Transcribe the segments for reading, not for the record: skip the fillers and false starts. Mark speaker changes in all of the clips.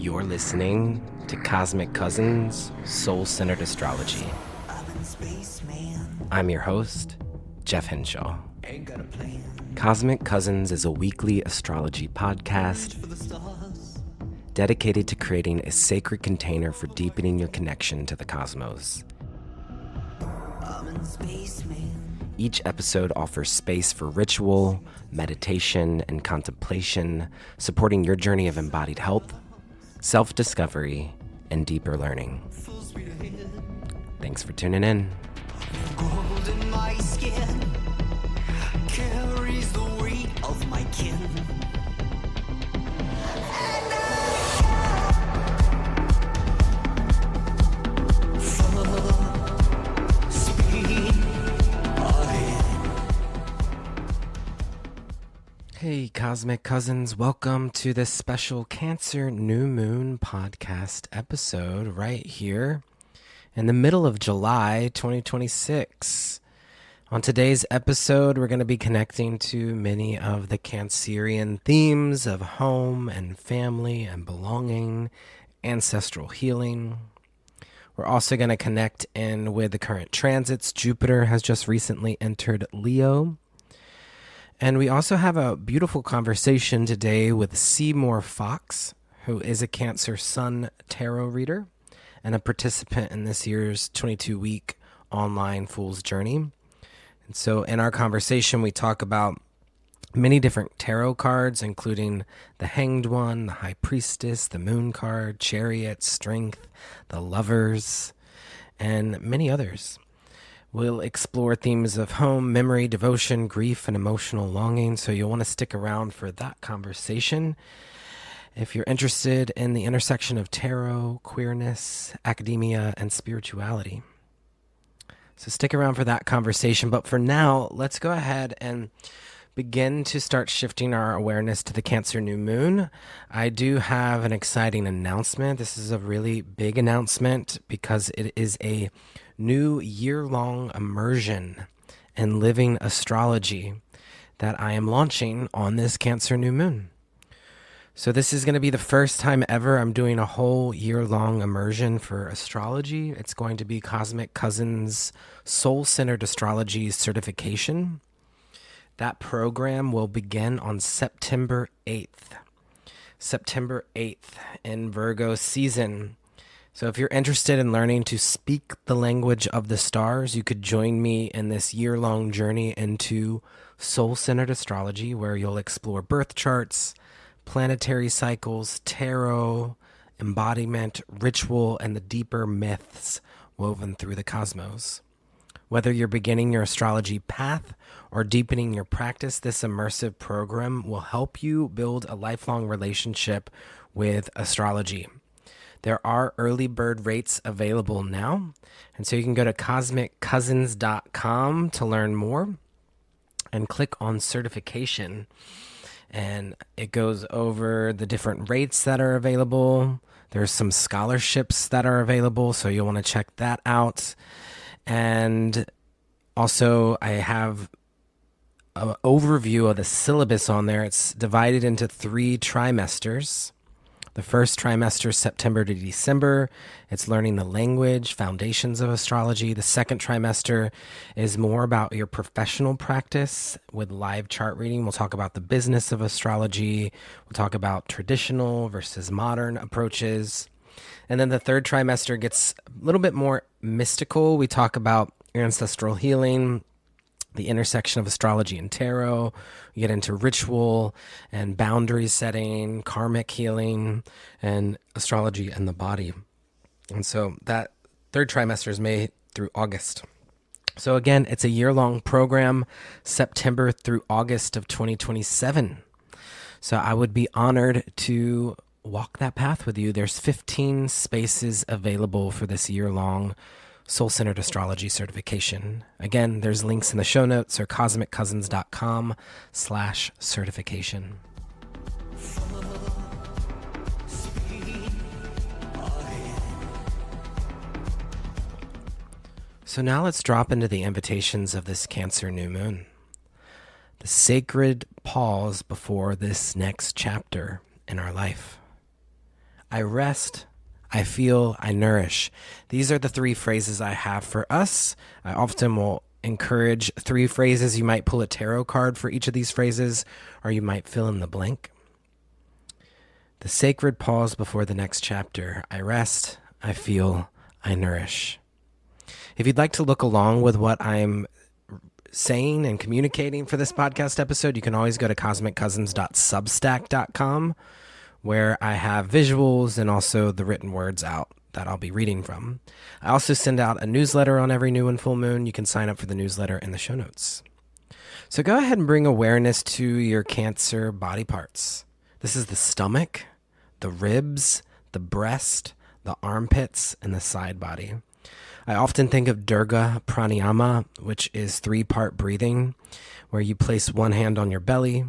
Speaker 1: You're listening to Cosmic Cousins, Soul-Centered Astrology. I'm your host, Jeff Hinshaw. Cosmic Cousins is a weekly astrology podcast dedicated to creating a sacred container for deepening your connection to the cosmos. Each episode offers space for ritual, meditation, and contemplation, supporting your journey of embodied health, self-discovery, and deeper learning. Thanks for tuning in.
Speaker 2: Gold in my skin carries the weight of my kin.
Speaker 1: Hey, Cosmic Cousins, welcome to this special Cancer New Moon podcast episode right here in the middle of July 2026. On today's episode, we're going to be connecting to many of the Cancerian themes of home and family and belonging, ancestral healing. We're also going to connect in with the current transits. Jupiter has just recently entered Leo. And we also have a beautiful conversation today with Seymour Fox, who is a Cancer Sun tarot reader and a participant in this year's 22-week online Fool's Journey. And so in our conversation, we talk about many different tarot cards, including the Hanged One, the High Priestess, the Moon card, Chariot, Strength, the Lovers, and many others. We'll explore themes of home, memory, devotion, grief, and emotional longing, so you'll want to stick around for that conversation. If you're interested in the intersection of tarot, queerness, academia, and spirituality. So stick around for that conversation. But for now, let's go ahead and begin to start shifting our awareness to the Cancer New Moon. I do have an exciting announcement. This is a really big announcement because it is a new year-long immersion in living astrology that I am launching on this Cancer New Moon. So this is going to be the first time ever I'm doing a whole year-long immersion for astrology. It's going to be Cosmic Cousins Soul-Centered Astrology certification. That program will begin on September 8th. September 8th in Virgo season. So if you're interested in learning to speak the language of the stars, you could join me in this year-long journey into soul-centered astrology, where you'll explore birth charts, planetary cycles, tarot, embodiment, ritual, and the deeper myths woven through the cosmos. Whether you're beginning your astrology path or deepening your practice, this immersive program will help you build a lifelong relationship with astrology. There are early bird rates available now, and so you can go to cosmiccousins.com to learn more and click on certification. And it goes over the different rates that are available. There's some scholarships that are available, so you'll want to check that out. And also, I have an overview of the syllabus on there. It's divided into 3 trimesters. The first trimester is September to December. It's learning the language, foundations of astrology. The second trimester is more about your professional practice with live chart reading. We'll talk about the business of astrology. We'll talk about traditional versus modern approaches. And then the third trimester gets a little bit more mystical. We talk about ancestral healing, the intersection of astrology and tarot. We get into ritual and boundary setting, karmic healing, and astrology and the body. And so that third trimester is May through August. So again, it's a year-long program, September through August of 2027. So I would be honored to walk that path with you. There's 15 spaces available for this year-long Soul-Centered Astrology certification. Again, there's links in the show notes or cosmiccousins.com/certification. So now let's drop into the invitations of this Cancer New Moon. The sacred pause before this next chapter in our life. I rest, I feel, I nourish. These are the 3 phrases I have for us. I often will encourage 3 phrases. You might pull a tarot card for each of these phrases, or you might fill in the blank. The sacred pause before the next chapter. I rest, I feel, I nourish. If you'd like to look along with what I'm saying and communicating for this podcast episode, you can always go to cosmiccousins.substack.com, where I have visuals and also the written words out that I'll be reading from. I also send out a newsletter on every new and full moon. You can sign up for the newsletter in the show notes. So go ahead and bring awareness to your Cancer body parts. This is the stomach, the ribs, the breast, the armpits, and the side body. I often think of Durga Pranayama, which is 3-part breathing, where you place one hand on your belly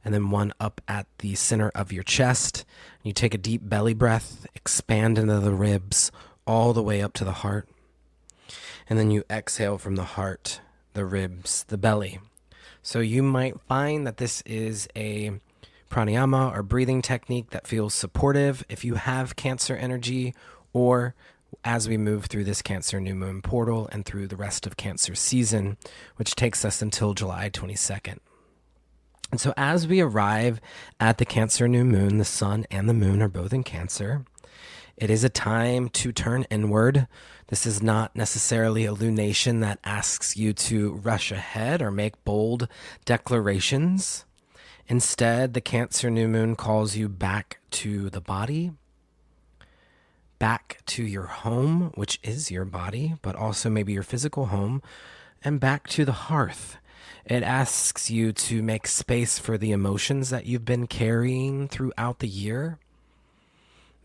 Speaker 1: and then one up at the center of your chest. You take a deep belly breath, expand into the ribs, all the way up to the heart. And then you exhale from the heart, the ribs, the belly. So you might find that this is a pranayama or breathing technique that feels supportive if you have Cancer energy, or as we move through this Cancer new moon portal and through the rest of Cancer season, which takes us until July 22nd. And so as we arrive at the Cancer new moon, the sun and the moon are both in Cancer. It is a time to turn inward. This is not necessarily a lunation that asks you to rush ahead or make bold declarations. Instead, the Cancer new moon calls you back to the body, back to your home, which is your body, but also maybe your physical home, and back to the hearth. It asks you to make space for the emotions that you've been carrying throughout the year,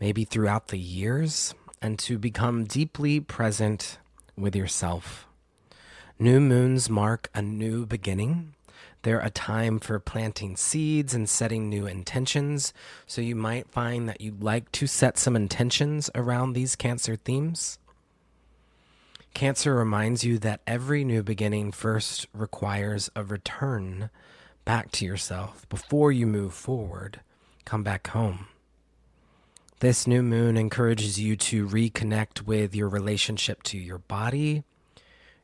Speaker 1: maybe throughout the years, and to become deeply present with yourself. New moons mark a new beginning. They're a time for planting seeds and setting new intentions. So you might find that you'd like to set some intentions around these Cancer themes. Cancer reminds you that every new beginning first requires a return back to yourself before you move forward. Come back home. This new moon encourages you to reconnect with your relationship to your body,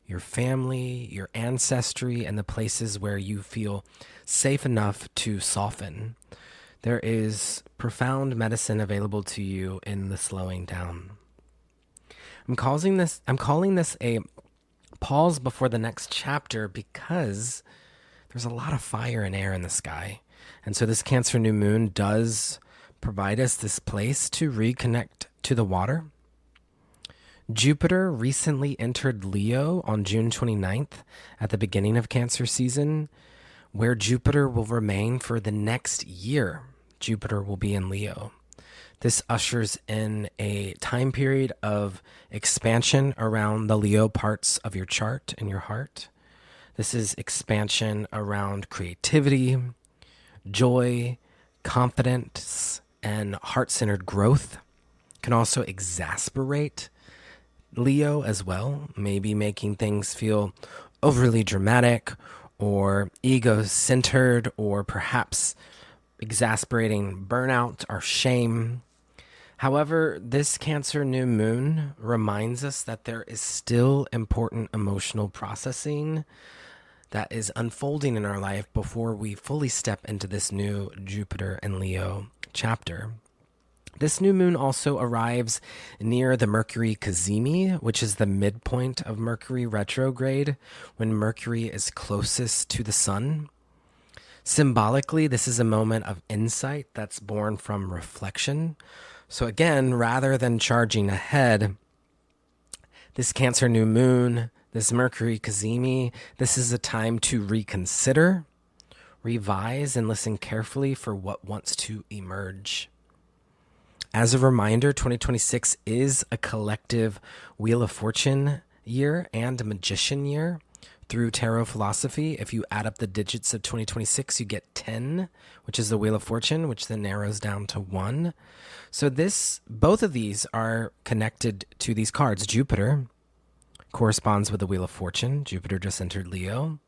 Speaker 1: your family, your ancestry, and the places where you feel safe enough to soften. There is profound medicine available to you in the slowing down. I'm calling this a pause before the next chapter because there's a lot of fire and air in the sky. And so this Cancer new moon does provide us this place to reconnect to the water. Jupiter recently entered Leo on June 29th at the beginning of Cancer season, where Jupiter will remain for the next year. Jupiter will be in Leo. This ushers in a time period of expansion around the Leo parts of your chart and your heart. This is expansion around creativity, joy, confidence, and heart-centered growth. It can also exasperate Leo as well, maybe making things feel overly dramatic or ego-centered, or perhaps exasperating burnout or shame. However, this Cancer new moon reminds us that there is still important emotional processing that is unfolding in our life before we fully step into this new Jupiter and Leo chapter. This new moon also arrives near the Mercury Cazimi, which is the midpoint of Mercury retrograde, when Mercury is closest to the sun. Symbolically, this is a moment of insight that's born from reflection. So again, rather than charging ahead, this Cancer new moon, this Mercury Cazimi, this is a time to reconsider, revise, and listen carefully for what wants to emerge. As a reminder, 2026 is a collective Wheel of Fortune year and a Magician year. Through tarot philosophy, if you add up the digits of 2026, you get 10, which is the Wheel of Fortune, which then narrows down to 1. So both of these are connected to these cards. Jupiter corresponds with the Wheel of Fortune. Jupiter just entered Leo.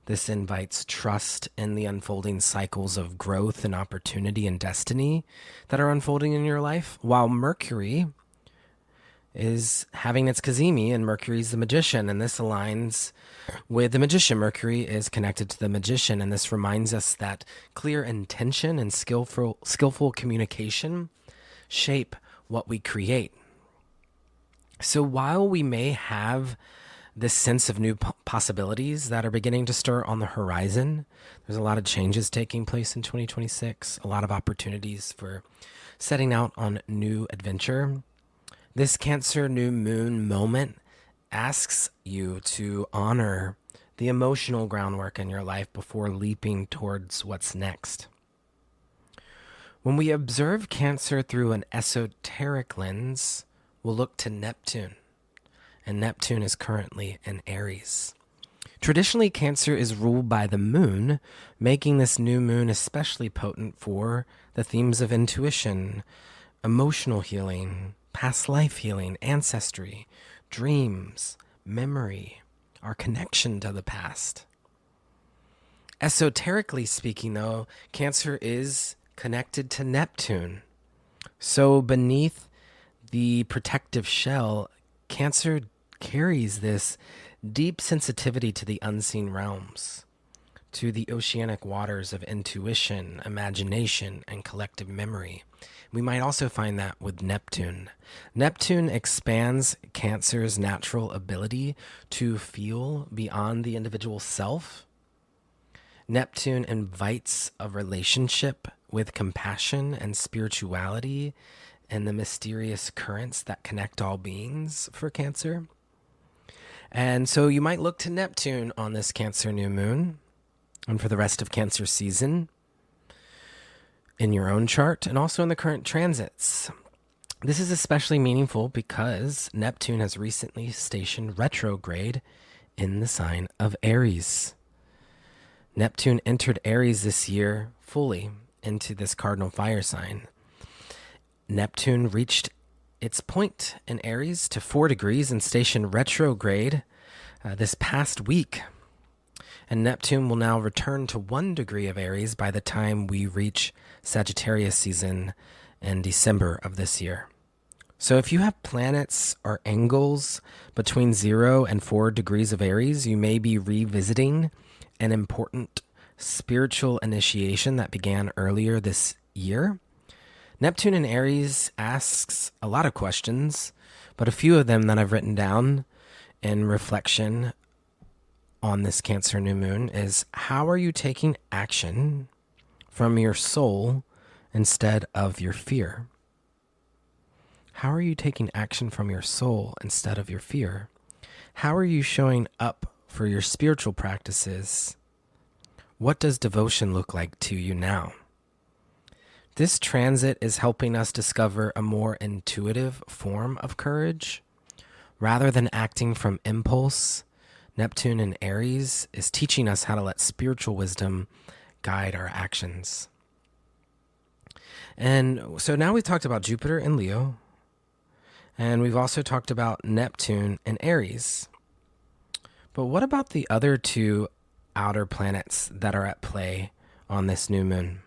Speaker 1: This invites trust in the unfolding cycles of growth and opportunity and destiny that are unfolding in your life, while Mercury is having its Cazimi, and Mercury's the magician, and this aligns with the magician. Mercury is connected to the magician, and this reminds us that clear intention and skillful communication shape what we create. So while we may have this sense of new possibilities that are beginning to stir on the horizon, there's a lot of changes taking place in 2026, a lot of opportunities for setting out on new adventure. This Cancer new moon moment asks you to honor the emotional groundwork in your life before leaping towards what's next. When we observe Cancer through an esoteric lens, we'll look to Neptune, and Neptune is currently in Aries. Traditionally, Cancer is ruled by the moon, making this new moon especially potent for the themes of intuition, emotional healing, past life healing, ancestry, dreams, memory, our connection to the past. Esoterically speaking, though, Cancer is connected to Neptune. So beneath the protective shell, Cancer carries this deep sensitivity to the unseen realms, to the oceanic waters of intuition, imagination, and collective memory. We might also find that with Neptune. Neptune expands Cancer's natural ability to feel beyond the individual self. Neptune invites a relationship with compassion and spirituality and the mysterious currents that connect all beings for Cancer. And so you might look to Neptune on this Cancer new moon and for the rest of Cancer season in your own chart and also in the current transits. This is especially meaningful because Neptune has recently stationed retrograde in the sign of Aries. Neptune entered Aries this year fully into this cardinal fire sign. Neptune reached its point in Aries to 4 degrees and stationed retrograde this past week. And Neptune will now return to 1 degree of Aries by the time we reach Sagittarius season in December of this year. So if you have planets or angles between 0 and 4 degrees of Aries, you may be revisiting an important spiritual initiation that began earlier this year. Neptune in Aries asks a lot of questions, but a few of them that I've written down in reflection on this Cancer new moon is, how are you taking action from your soul instead of your fear? How are you taking action from your soul instead of your fear? How are you showing up for your spiritual practices? What does devotion look like to you now? This transit is helping us discover a more intuitive form of courage. Rather than acting from impulse, Neptune in Aries is teaching us how to let spiritual wisdom guide our actions. And so now we've talked about Jupiter in Leo, and we've also talked about Neptune in Aries. But what about the other 2 outer planets that are at play on this new moon?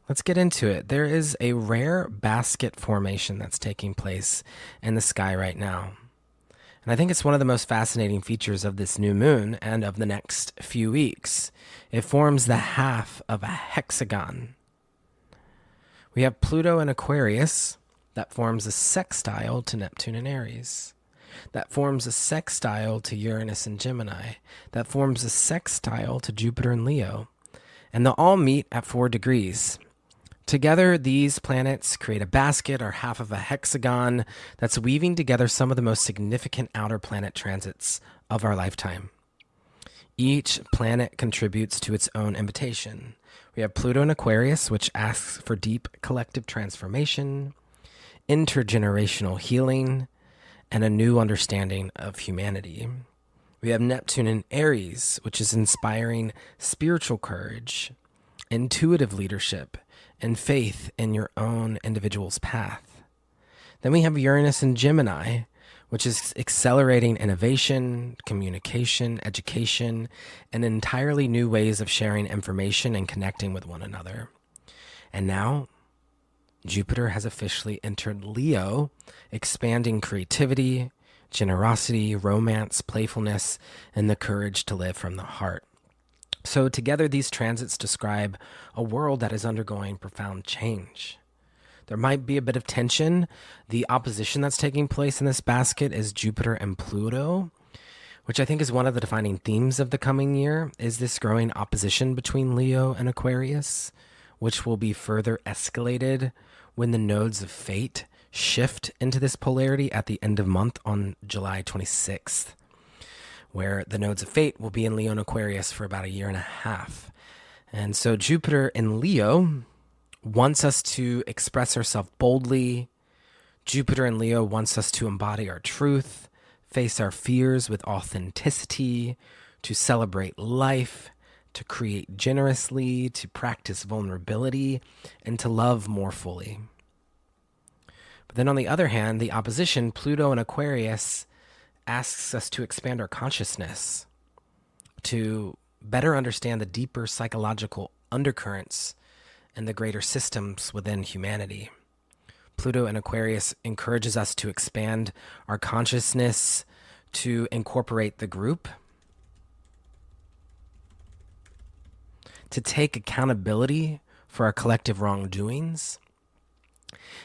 Speaker 1: Let's get into it. There is a rare basket formation that's taking place in the sky right now. And I think it's one of the most fascinating features of this new moon and of the next few weeks. It forms the half of a hexagon. We have Pluto in Aquarius that forms a sextile to Neptune in Aries. That forms a sextile to Uranus in Gemini. That forms a sextile to Jupiter in Leo. And they'll all meet at 4 degrees. Together, these planets create a basket or half of a hexagon that's weaving together some of the most significant outer planet transits of our lifetime. Each planet contributes to its own invitation. We have Pluto in Aquarius, which asks for deep collective transformation, intergenerational healing, and a new understanding of humanity. We have Neptune in Aries, which is inspiring spiritual courage, intuitive leadership, and faith in your own individual's path. Then we have Uranus in Gemini, which is accelerating innovation, communication, education, and entirely new ways of sharing information and connecting with one another. And now, Jupiter has officially entered Leo, expanding creativity, generosity, romance, playfulness, and the courage to live from the heart. So together, these transits describe a world that is undergoing profound change. There might be a bit of tension. The opposition that's taking place in this basket is Jupiter and Pluto, which I think is one of the defining themes of the coming year, is this growing opposition between Leo and Aquarius, which will be further escalated when the nodes of fate shift into this polarity at the end of month on July 26th, where the nodes of fate will be in Leo and Aquarius for about a year and a half. And so Jupiter in Leo wants us to express ourselves boldly. Jupiter in Leo wants us to embody our truth, face our fears with authenticity, to celebrate life, to create generously, to practice vulnerability, and to love more fully. But then on the other hand, the opposition, Pluto and Aquarius, asks us to expand our consciousness, to better understand the deeper psychological undercurrents and the greater systems within humanity. Pluto and Aquarius encourages us to expand our consciousness, to incorporate the group, to take accountability for our collective wrongdoings,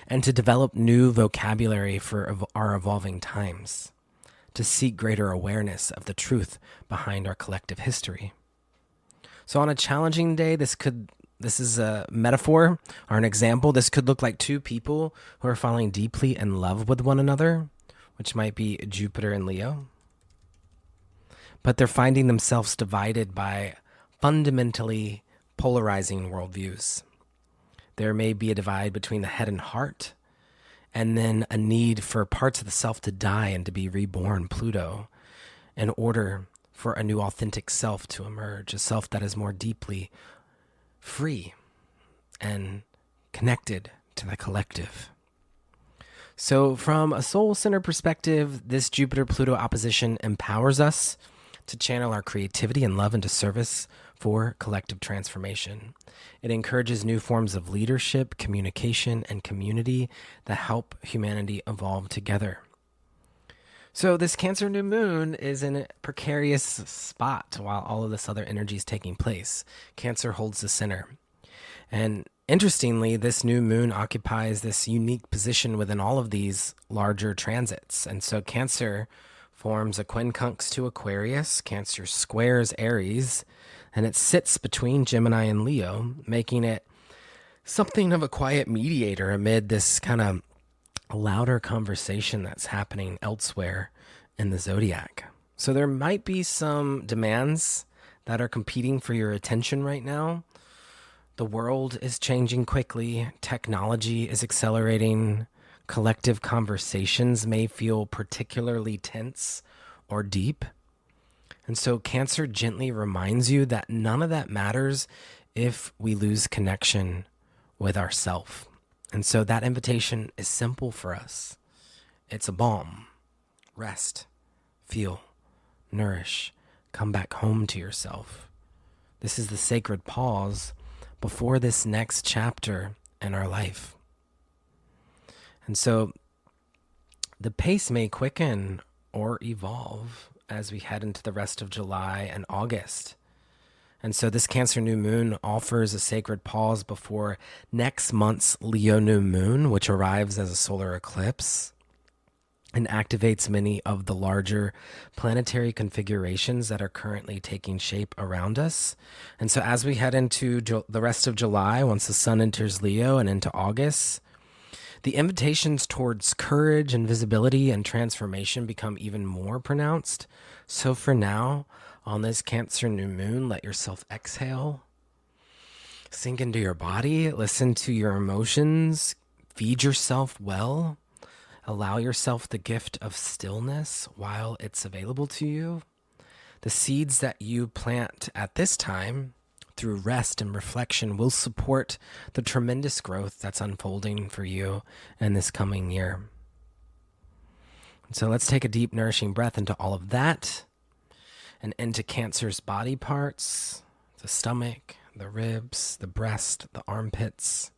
Speaker 1: and to develop new vocabulary for our evolving times, to seek greater awareness of the truth behind our collective history. So on a challenging day, this is a metaphor or an example. This could look like two people who are falling deeply in love with one another, which might be Jupiter and Leo. But they're finding themselves divided by fundamentally polarizing worldviews. There may be a divide between the head and heart, and then a need for parts of the self to die and to be reborn, Pluto, in order for a new authentic self to emerge, a self that is more deeply free and connected to the collective. So from a soul-centered perspective, this Jupiter-Pluto opposition empowers us to channel our creativity and love into service for collective transformation. It encourages new forms of leadership, communication, and community that help humanity evolve together. So this Cancer new moon is in a precarious spot while all of this other energy is taking place. Cancer holds the center. And interestingly, this new moon occupies this unique position within all of these larger transits. And so Cancer forms a quincunx to Aquarius. Cancer squares Aries, and it sits between Gemini and Leo, making it something of a quiet mediator amid this kind of louder conversation that's happening elsewhere in the zodiac. So there might be some demands that are competing for your attention right now. The world is changing quickly. Technology is accelerating. Collective conversations may feel particularly tense or deep. And so Cancer gently reminds you that none of that matters if we lose connection with ourself. And so that invitation is simple for us. It's a balm. Rest, feel, nourish, come back home to yourself. This is the sacred pause before this next chapter in our life. And so the pace may quicken or evolve as we head into the rest of July and August. And so this Cancer new moon offers a sacred pause before next month's Leo new moon, which arrives as a solar eclipse and activates many of the larger planetary configurations that are currently taking shape around us. And so as we head into the rest of July, once the sun enters Leo and into August, the invitations towards courage and visibility and transformation become even more pronounced. So for now, on this Cancer new moon, let yourself exhale, sink into your body, listen to your emotions, feed yourself well, allow yourself the gift of stillness while it's available to you. The seeds that you plant at this time through rest and reflection will support the tremendous growth that's unfolding for you in this coming year. So let's take a deep, nourishing breath into all of that and into Cancer's body parts, the stomach, the ribs, the breast, the armpits.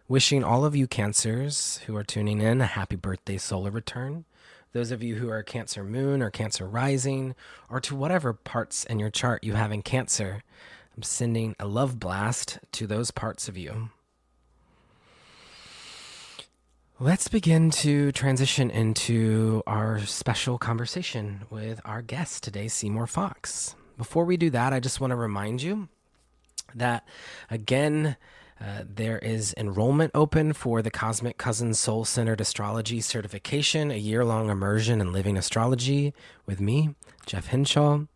Speaker 1: Wishing all of you Cancers who are tuning in a happy birthday solar return. Those of you who are Cancer moon or Cancer rising, or to whatever parts in your chart you have in Cancer, I'm sending a love blast to those parts of you. Let's begin to transition into our special conversation with our guest today, Seymour Fox. Before we do that, I just want to remind you that, again, there is enrollment open for the Cosmic Cousins Soul-Centered Astrology Certification, a year-long immersion in living astrology with me, Jeff Hinshaw.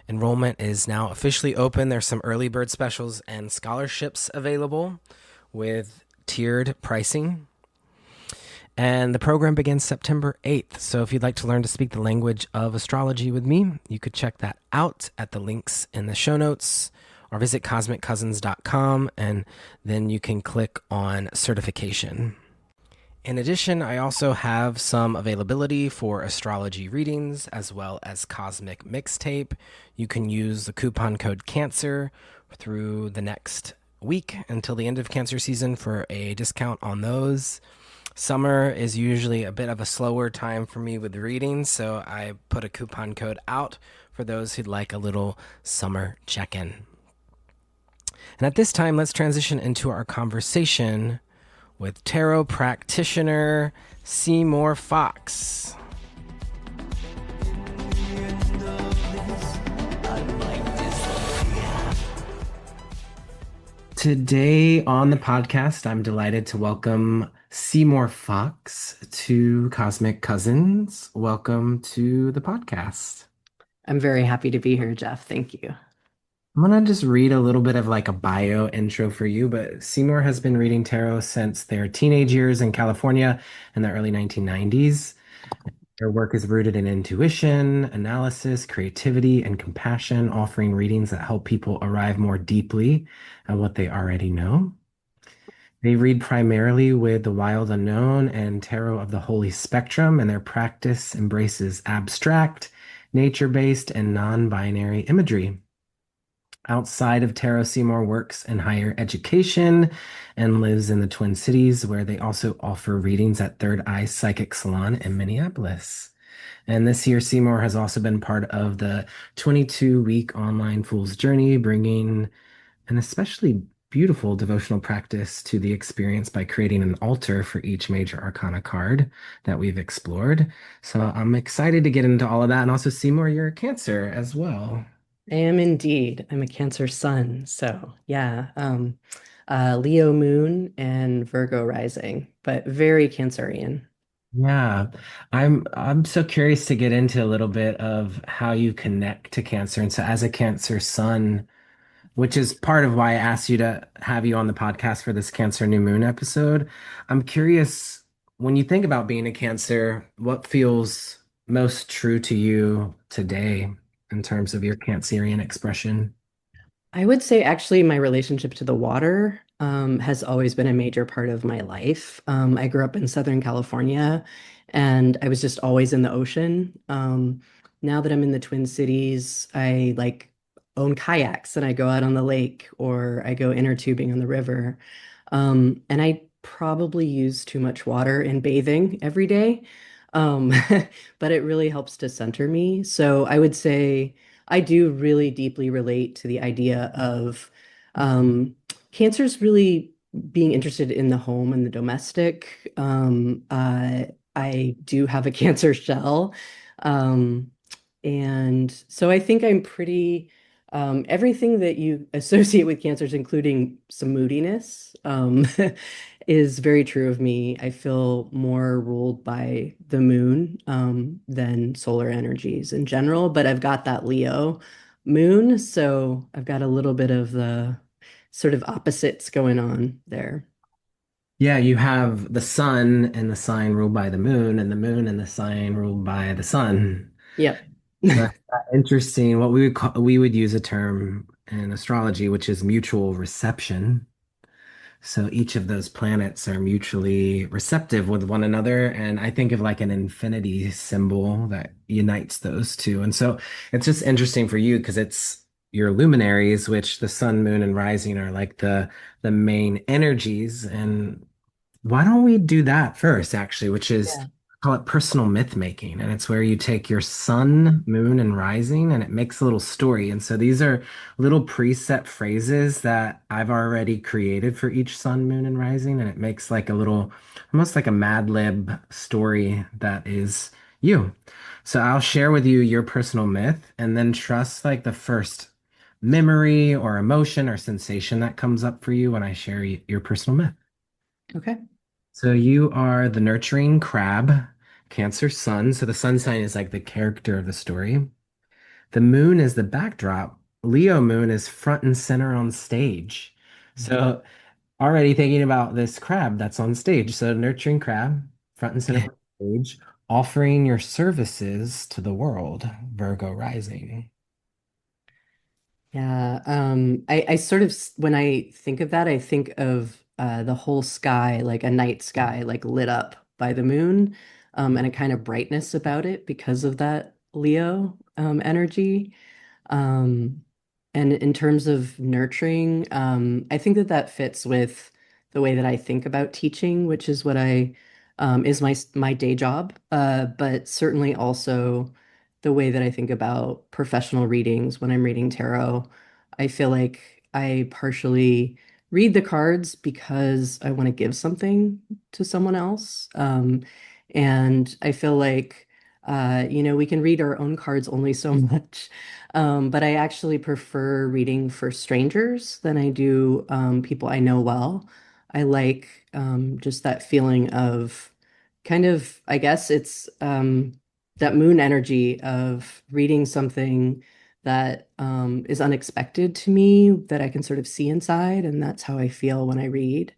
Speaker 1: Enrollment is now officially open. There's some early bird specials and scholarships available with tiered pricing. And the program begins September 8th. So if you'd like to learn to speak the language of astrology with me, you could check that out at the links in the show notes or visit cosmiccousins.com, and then you can click on certification. In addition, I also have some availability for astrology readings as well as cosmic mixtape. You can use the coupon code CANCER through the next week until the end of Cancer season for a discount on those. Summer is usually a bit of a slower time for me with the readings, so I put a coupon code out for those who'd like a little summer check-in. And at this time, let's transition into our conversation with tarot practitioner Seymour Fox. Today on the podcast, I'm delighted to welcome Seymour Fox to Cosmic Cousins. Welcome to the podcast.
Speaker 3: I'm very happy to be here, Jeff. Thank you.
Speaker 1: I'm going to just read a little bit of like a bio intro for you, but Seymour has been reading tarot since their teenage years in California in the early 1990s. Their work is rooted in intuition, analysis, creativity, and compassion, offering readings that help people arrive more deeply at what they already know. They read primarily with the wild unknown and tarot of the holy spectrum, and their practice embraces abstract, nature-based, and non-binary imagery. Outside of tarot, Seymour works in higher education and lives in the Twin Cities, where they also offer readings at Third Eye Psychic Salon in Minneapolis. And this year, Seymour has also been part of the 22-week online Fool's Journey, bringing an especially beautiful devotional practice to the experience by creating an altar for each major arcana card that we've explored. So I'm excited to get into all of that. And also, Seymour, you're a Cancer as well.
Speaker 3: I am indeed. I'm a Cancer sun. So yeah, Leo moon and Virgo rising, but very Cancerian.
Speaker 1: Yeah, I'm so curious to get into a little bit of how you connect to Cancer. And so as a Cancer sun, which is part of why I asked you to have you on the podcast for this Cancer New Moon episode. I'm curious, when you think about being a Cancer, what feels most true to you today in terms of your Cancerian expression?
Speaker 3: I would say actually my relationship to the water has always been a major part of my life. I grew up in Southern California and I was just always in the ocean. Now that I'm in the Twin Cities, I like own kayaks and I go out on the lake or I go inner tubing on the river. And I probably use too much water in bathing every day. Um, but it really helps to center me. So I would say I do really deeply relate to the idea of cancers really being interested in the home and the domestic. I do have a cancer shell. Um, and so I think I'm pretty, everything that you associate with cancers, including some moodiness, is very true of me. I feel more ruled by the moon, than solar energies in general, but I've got that Leo moon, so I've got a little bit of the sort of opposites going on there.
Speaker 1: Yeah, you have the sun and the sign ruled by the moon, and the moon and the sign ruled by the sun.
Speaker 3: Yep.
Speaker 1: That's interesting. What we would use a term in astrology, which is mutual reception. So each of those planets are mutually receptive with one another. And I think of like an infinity symbol that unites those two. And so it's just interesting for you because it's your luminaries, which the sun, moon, and rising are like the main energies. And why don't we do that first, actually, which is
Speaker 3: Yeah.
Speaker 1: call it personal myth making. And it's where you take your sun, moon, and rising and it makes a little story. And so these are little preset phrases that I've already created for each sun, moon, and rising. And it makes like a little, almost like a Mad Lib story that is you. So I'll share with you your personal myth and then trust like the first memory or emotion or sensation that comes up for you when I share your personal myth.
Speaker 3: Okay.
Speaker 1: So you are the nurturing crab, Cancer sun. So the sun sign is like the character of the story. The moon is the backdrop. Leo moon is front and center on stage. So already thinking about this crab that's on stage. So nurturing crab, front and center
Speaker 3: Yeah.
Speaker 1: on stage, offering your services to the world, Virgo rising.
Speaker 3: Yeah, I sort of, when I think of that, I think of the whole sky, like a night sky, like lit up by the moon, and a kind of brightness about it because of that Leo energy. Um, and in terms of nurturing, I think that that fits with the way that I think about teaching, which is what I is my day job, but certainly also the way that I think about professional readings when I'm reading tarot. I feel like I partially read the cards because I want to give something to someone else. And I feel like, we can read our own cards only so much. But I actually prefer reading for strangers than I do people I know well. I like just that feeling of kind of, I guess it's that moon energy of reading something that is unexpected to me that I can sort of see inside, and that's how I feel when I read.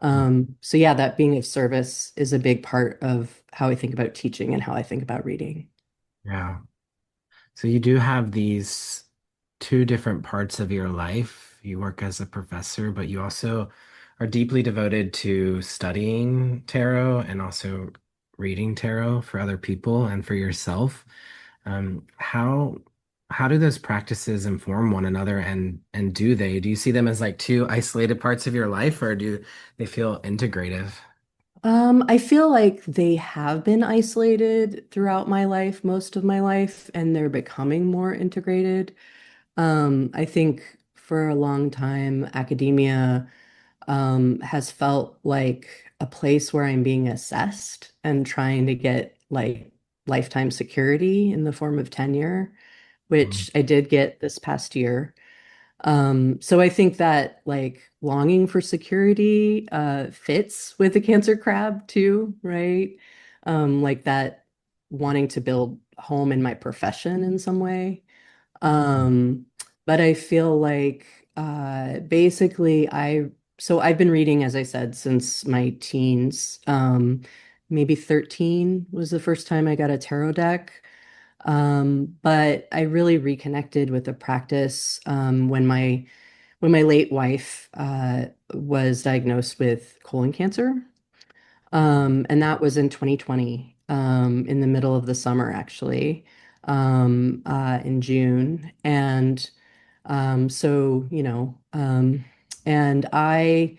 Speaker 3: So yeah, that being of service is a big part of how I think about teaching and how I think about reading.
Speaker 1: Yeah. So you do have these two different parts of your life. You work as a professor, but you also are deeply devoted to studying tarot and also reading tarot for other people and for yourself. How do those practices inform one another and do they? Do you see them as like two isolated parts of your life or do they feel integrative?
Speaker 3: I feel like they have been isolated throughout my life, most of my life, and they're becoming more integrated. I think for a long time, academia has felt like a place where I'm being assessed and trying to get like lifetime security in the form of tenure,
Speaker 1: Mm,
Speaker 3: which I did get this past year. So I think that like longing for security fits with the Cancer crab too, right? Like that wanting to build home in my profession in some way. Um, but I feel like basically I've been reading, as I said, since my teens. Maybe 13 was the first time I got a tarot deck. But I really reconnected with the practice when my late wife was diagnosed with colon cancer. And that was in 2020, in the middle of the summer, actually, in June. And and I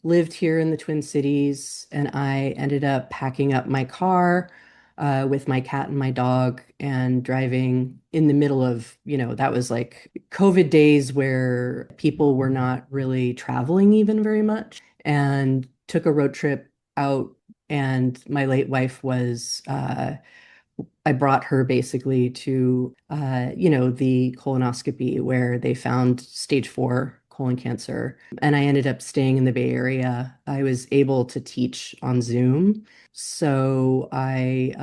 Speaker 3: lived here in the Twin Cities, and I ended up packing up my car with my cat and my dog and driving in the middle of, that was like COVID days where people were not really traveling even very much, and took a road trip out. And my late wife was I brought her basically to, the colonoscopy where they found stage 4 colon cancer. And I ended up staying in the Bay Area. I was able to teach on Zoom. So I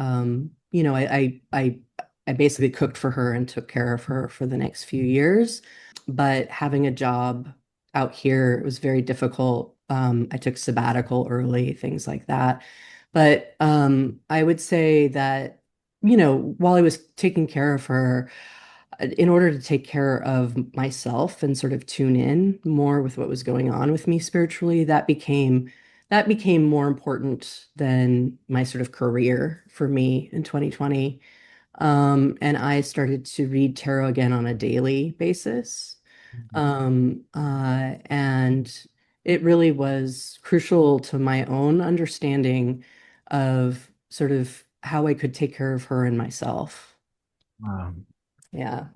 Speaker 3: basically cooked for her and took care of her for the next few years. But having a job out here was very difficult. I took sabbatical early, things like that. But I would say that while I was taking care of her, in order to take care of myself and sort of tune in more with what was going on with me spiritually, that became more important than my sort of career for me in 2020. And I started to read tarot again on a daily basis. And it really was crucial to my own understanding of sort of how I could take care of her and myself.
Speaker 1: Wow.
Speaker 3: Yeah.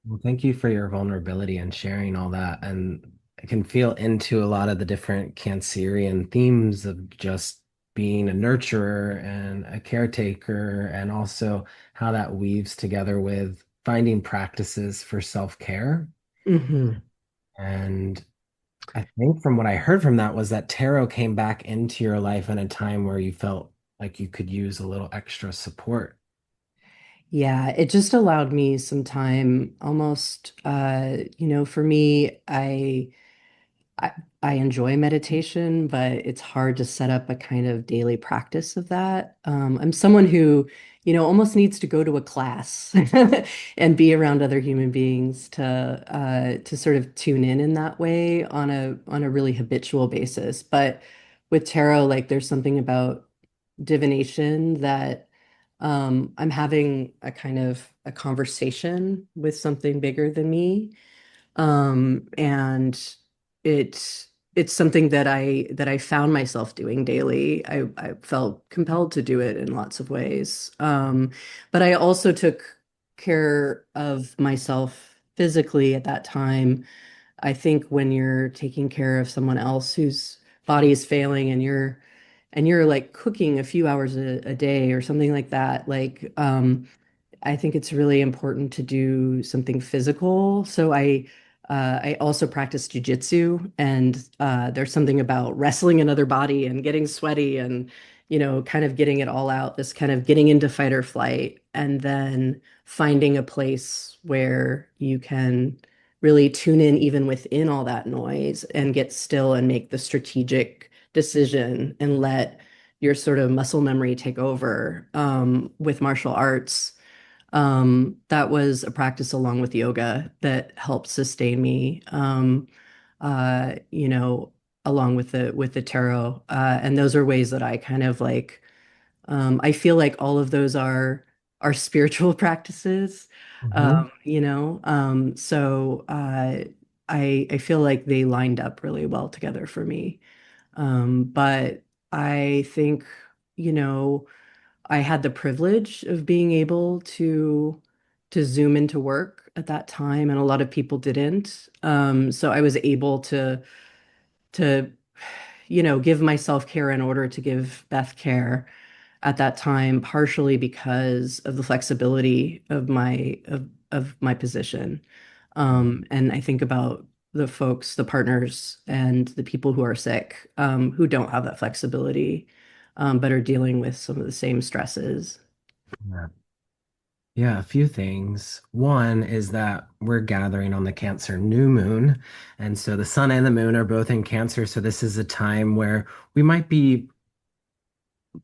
Speaker 1: Well, thank you for your vulnerability and sharing all that. And I can feel into a lot of the different Cancerian themes of just being a nurturer and a caretaker, and also how that weaves together with finding practices for self-care.
Speaker 3: Hmm.
Speaker 1: And I think from what I heard from that was that tarot came back into your life in a time where you felt like you could use a little extra support.
Speaker 3: Yeah, it just allowed me some time almost, for me, I I enjoy meditation, but it's hard to set up a kind of daily practice of that. I'm someone who, almost needs to go to a class and be around other human beings to sort of tune in that way on a really habitual basis. But with tarot, like there's something about divination that I'm having a kind of a conversation with something bigger than me. And it's something that I found myself doing daily. I felt compelled to do it in lots of ways. But I also took care of myself physically at that time. I think when you're taking care of someone else whose body is failing and you're like cooking a few hours a day or something like that, like I think it's really important to do something physical. So I also practice jujitsu, and there's something about wrestling another body and getting sweaty and kind of getting it all out. This kind of getting into fight or flight, and then finding a place where you can really tune in even within all that noise and get still and make the strategic decision and let your sort of muscle memory take over with martial arts. That was a practice along with yoga that helped sustain me, uh, you know, along with the tarot. And those are ways that I kind of like, I feel like all of those are spiritual practices.
Speaker 1: Mhm.
Speaker 3: So I feel like they lined up really well together for me. But I think, you know, I had the privilege of being able to zoom into work at that time, and a lot of people didn't. So I was able to give myself care in order to give Beth care at that time, partially because of the flexibility of my position. And I think about the folks, the partners, and the people who are sick, who don't have that flexibility, but are dealing with some of the same stresses.
Speaker 1: Yeah. Yeah, a few things. One is that we're gathering on the Cancer new moon. And so the sun and the moon are both in Cancer. So this is a time where we might be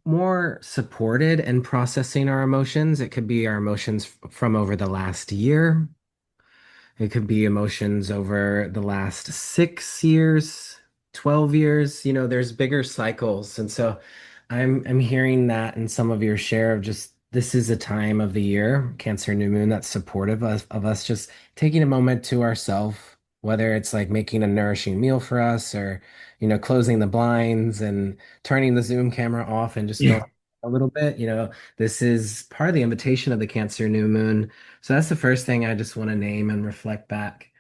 Speaker 1: more supported in processing our emotions. It could be our emotions from over the last year. It could be emotions over the last 6 years, 12 years. There's bigger cycles. And so I'm hearing that in some of your share of just this is a time of the year, Cancer New Moon, that's supportive of us just taking a moment to ourselves, whether it's like making a nourishing meal for us or, closing the blinds and turning the Zoom camera off and just going a little bit. This is part of the invitation of the Cancer New Moon. So that's the first thing I just want to name and reflect back.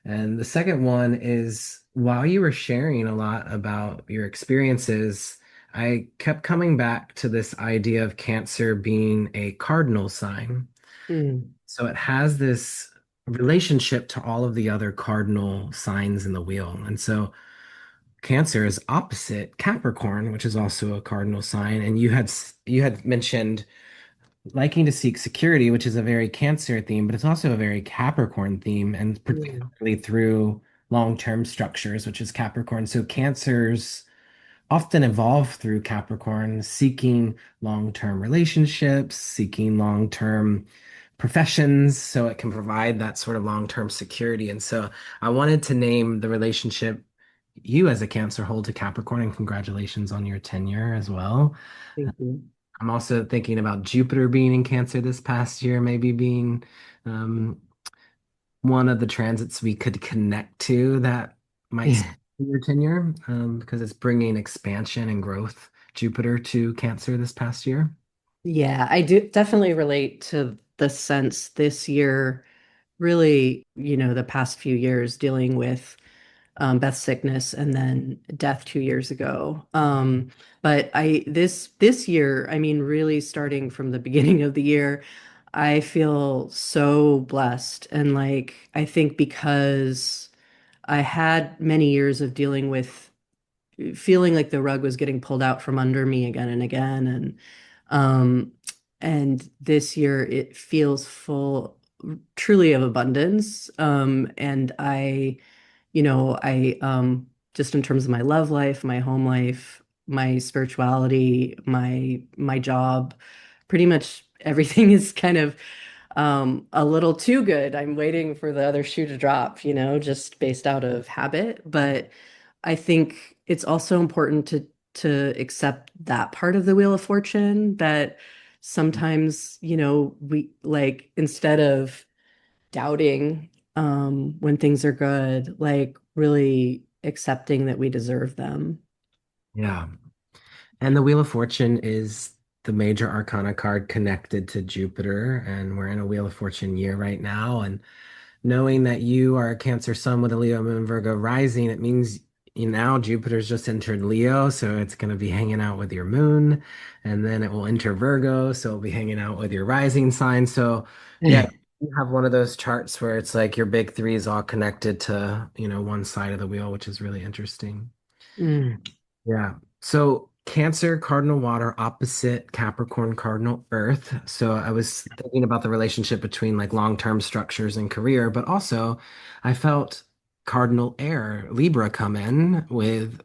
Speaker 1: And the second one is while you were sharing a lot about your experiences, I kept coming back to this idea of Cancer being a cardinal sign.
Speaker 3: Mm,
Speaker 1: So it has this relationship to all of the other cardinal signs in the wheel. And so Cancer is opposite Capricorn, which is also a cardinal sign. And you had mentioned liking to seek security, which is a very Cancer theme, but it's also a very Capricorn theme, and
Speaker 3: mm,
Speaker 1: particularly through long-term structures, which is Capricorn. So Cancers often evolve through Capricorn, seeking long-term relationships, seeking long-term professions so it can provide that sort of long-term security. And so I wanted to name the relationship you as a Cancer hold to Capricorn, and congratulations on your tenure as well.
Speaker 3: Thank you.
Speaker 1: I'm also thinking about Jupiter being in Cancer this past year, maybe being um, one of the transits we could connect to that might
Speaker 3: Yeah.
Speaker 1: speak to your tenure, because it's bringing expansion and growth, Jupiter to Cancer this past year.
Speaker 3: Yeah, I do definitely relate to the sense this year, really, the past few years dealing with Beth's sickness and then death 2 years ago. But this year, I mean, really starting from the beginning of the year, I feel so blessed. And like, I think because I had many years of dealing with feeling like the rug was getting pulled out from under me again and again. Um, and this year it feels full truly of abundance. And I just in terms of my love life, my home life, my spirituality, my job, pretty much everything is kind of a little too good. I'm waiting for the other shoe to drop, just based out of habit. But I think it's also important to accept that part of the Wheel of Fortune that sometimes, we like instead of doubting when things are good, like really accepting that we deserve them.
Speaker 1: Yeah. And the Wheel of Fortune is the major arcana card connected to Jupiter. And we're in a Wheel of Fortune year right now. And knowing that you are a Cancer Sun with a Leo Moon Virgo rising, it means now Jupiter's just entered Leo. So it's going to be hanging out with your moon. And then it will enter Virgo. So it'll be hanging out with your rising sign. So, yeah. You have one of those charts where it's like your big three is all connected to, one side of the wheel, which is really interesting.
Speaker 3: Mm.
Speaker 1: Yeah. So Cancer, cardinal water, opposite Capricorn, cardinal earth. So I was thinking about the relationship between like long-term structures and career, but also I felt cardinal air, Libra, come in with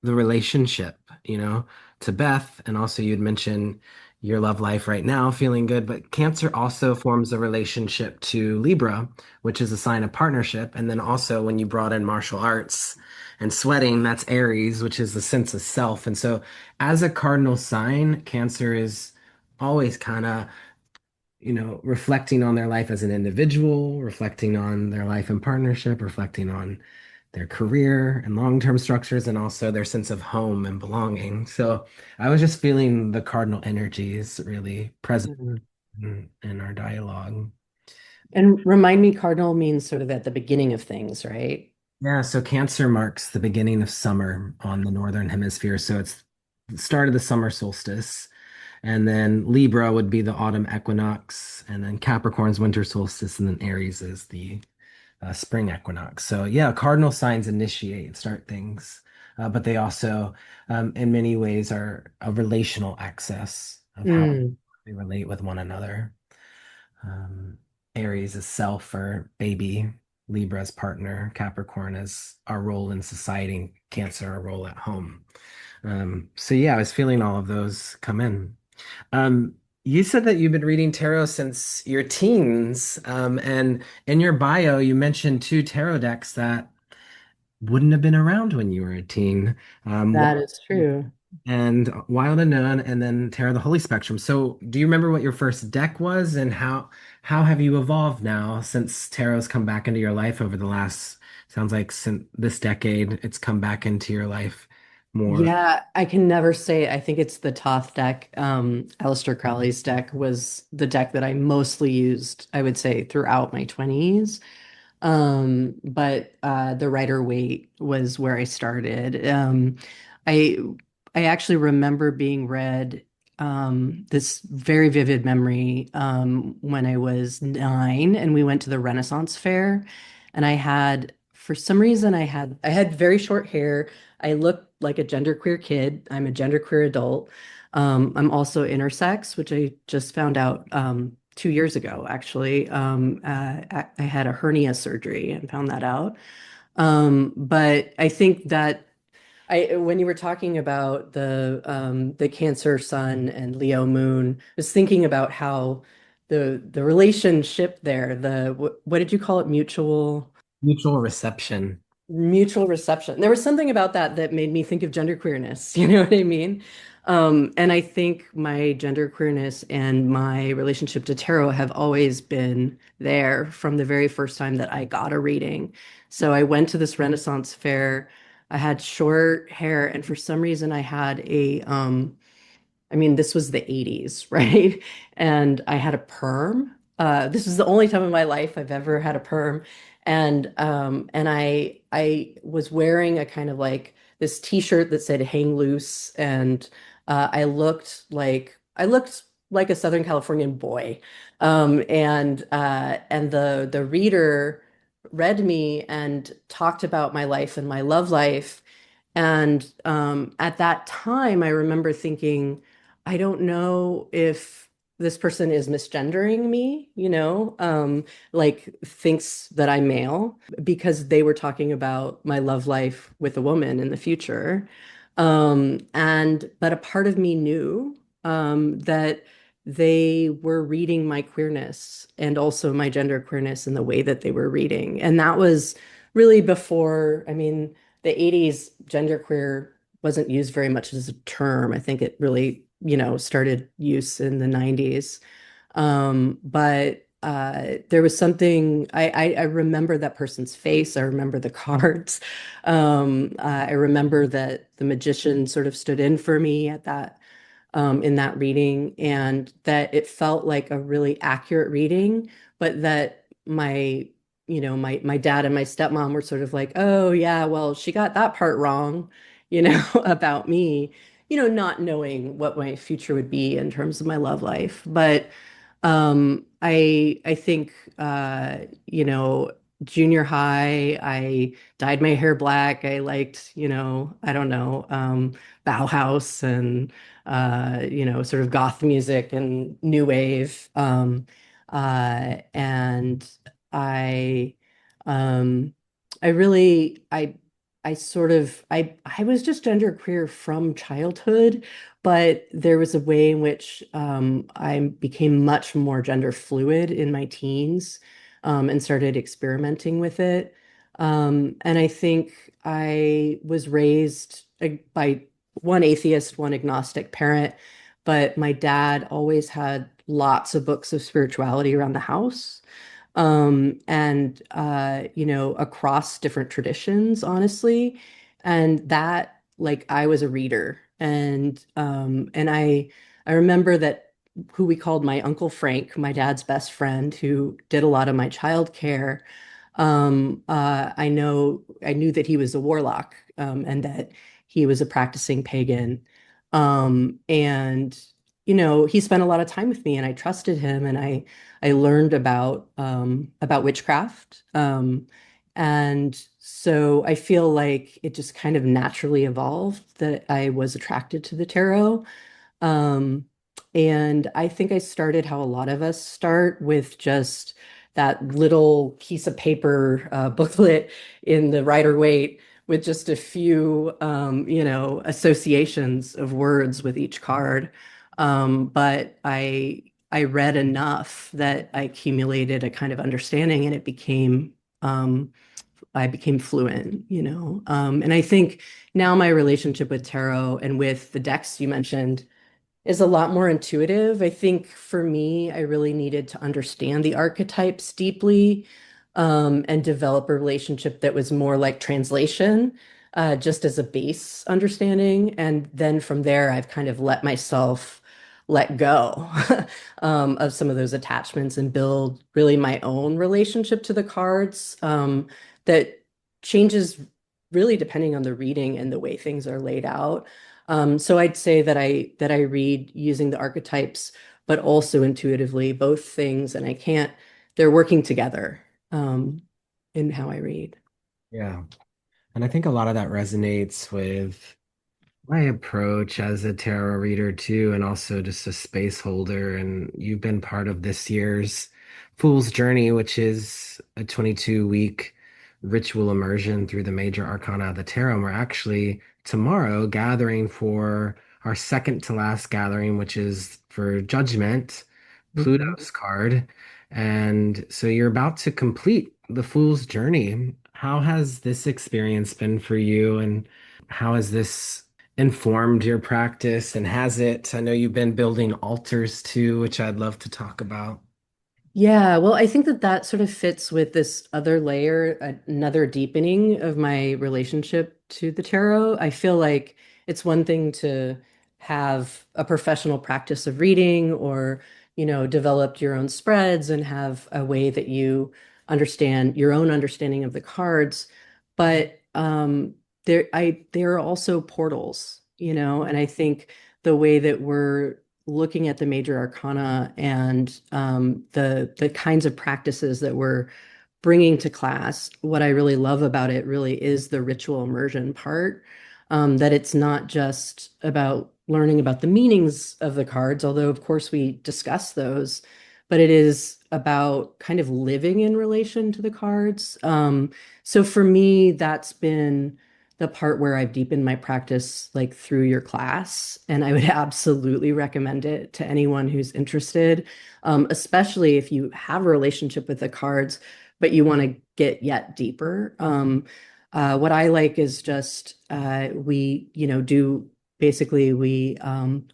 Speaker 1: the relationship, to Beth. And also you'd mentioned your love life right now, feeling good, but Cancer also forms a relationship to Libra, which is a sign of partnership. And then also when you brought in martial arts and sweating, that's Aries, which is the sense of self. And so as a cardinal sign, Cancer is always kind of, reflecting on their life as an individual, reflecting on their life in partnership, reflecting on their career and long-term structures, and also their sense of home and belonging. So I was just feeling the cardinal energies really present
Speaker 3: Mm.
Speaker 1: in our dialogue.
Speaker 3: And remind me, cardinal means sort of at the beginning of things, right?
Speaker 1: Yeah, so Cancer marks the beginning of summer on the northern hemisphere. So it's the start of the summer solstice. And then Libra would be the autumn equinox. And then Capricorn's winter solstice. And then Aries is the spring equinox. So yeah, cardinal signs initiate, start things. But they also, in many ways, are a relational access of how
Speaker 3: Mm.
Speaker 1: we relate with one another. Um, Aries is self or baby, Libra's partner, Capricorn is our role in society, Cancer, our role at home. So yeah, I was feeling all of those come in. You said that you've been reading tarot since your teens, and in your bio, you mentioned two tarot decks that wouldn't have been around when you were a teen.
Speaker 3: That is true.
Speaker 1: And Wild Unknown, and then Terror of the Holy Spectrum. So, do you remember what your first deck was, and how have you evolved now since tarot's come back into your life over the last, sounds like since this decade, it's come back into your life more.
Speaker 3: Yeah, I can never say. I think it's the Thoth deck. Aleister Crowley's deck was the deck that I mostly used, I would say, throughout my 20s. But the Rider-Waite was where I started. I I actually remember being read this very vivid memory when I was 9 and we went to the Renaissance Fair and for some reason I had very short hair. I looked like a genderqueer kid. I'm a genderqueer adult. I'm also intersex, which I just found out 2 years ago, actually. I had a hernia surgery and found that out. But I think that when you were talking about the Cancer Sun and Leo Moon, I was thinking about how the relationship there, what did you call it?
Speaker 1: Mutual reception.
Speaker 3: Mutual reception. There was something about that that made me think of genderqueerness. You know what I mean? And I think my genderqueerness and my relationship to tarot have always been there from the very first time that I got a reading. So I went to this Renaissance fair. I had short hair, and for some reason I had I mean, this was the 80s, right? And I had a perm. This is the only time in my life I've ever had a perm. And I was wearing a kind of like this t-shirt that said hang loose. And I looked like a Southern Californian boy. And the reader read me and talked about my life and my love life. And at that time, I remember thinking, I don't know if this person is misgendering me, like thinks that I'm male because they were talking about my love life with a woman in the future. But a part of me knew that they were reading my queerness and also my gender queerness in the way that they were reading. And that was really before, I mean, the 80s, genderqueer wasn't used very much as a term. I think it really, started use in the 90s. But there was something, I remember that person's face. I remember the cards. I remember that the magician sort of stood in for me at that in that reading, and that it felt like a really accurate reading, but that my dad and my stepmom were sort of like, oh yeah, well, she got that part wrong, about me, not knowing what my future would be in terms of my love life. But I think junior high, I dyed my hair black. I liked, I don't know, Bauhaus and sort of goth music and new wave. And I um I really I sort of I was just genderqueer from childhood, but there was a way in which I became much more gender fluid in my teens, and started experimenting with it. And I think I was raised by one atheist, one agnostic parent, but my dad always had lots of books of spirituality around the house. Across different traditions, honestly. And that, like, I was a reader. And I remember that who we called my Uncle Frank, my dad's best friend, who did a lot of my childcare. I knew that he was a warlock, and that he was a practicing pagan. And he spent a lot of time with me, and I trusted him, and I learned about witchcraft. And so I feel like it just kind of naturally evolved that I was attracted to the tarot. Um, and I think I started how a lot of us start, with just that little piece of paper booklet in the Rider-Waite with just a few, associations of words with each card. But I read enough that I accumulated a kind of understanding, and um, I became fluent, And I think now my relationship with tarot and with the decks you mentioned is a lot more intuitive. I think for me, I really needed to understand the archetypes deeply, and develop a relationship that was more like translation, just as a base understanding. And then from there, I've kind of let myself let go of some of those attachments and build really my own relationship to the cards, that changes really depending on the reading and the way things are laid out. So I'd say that I read using the archetypes, but also intuitively, both things, and they're working together in how I read.
Speaker 1: Yeah. And I think a lot of that resonates with my approach as a tarot reader too, and also just a space holder. And you've been part of this year's Fool's Journey, which is a 22-week ritual immersion through the major arcana of the tarot. And we're actually tomorrow gathering for our second to last gathering, which is for Judgment.
Speaker 3: Mhm.
Speaker 1: Pluto's card. And so you're about to complete the Fool's Journey. How has this experience been for you? And how has this informed your practice? And has it? I know you've been building altars too, which I'd love to talk about.
Speaker 3: Yeah, well, I think that that sort of fits with this other layer, another deepening of my relationship to the tarot. I feel like it's one thing to have a professional practice of reading or, developed your own spreads and have a way that you understand your own understanding of the cards. But there are also portals, and I think the way that we're looking at the major arcana and the kinds of practices that we're bringing to class, what I really love about it really is the ritual immersion part. That it's not just about learning about the meanings of the cards, although of course we discuss those, but it is about kind of living in relation to the cards. So for me, that's been the part where I've deepened my practice like through your class, and I would absolutely recommend it to anyone who's interested, especially if you have a relationship with the cards but you want to get yet deeper. What I like is just we, do basically we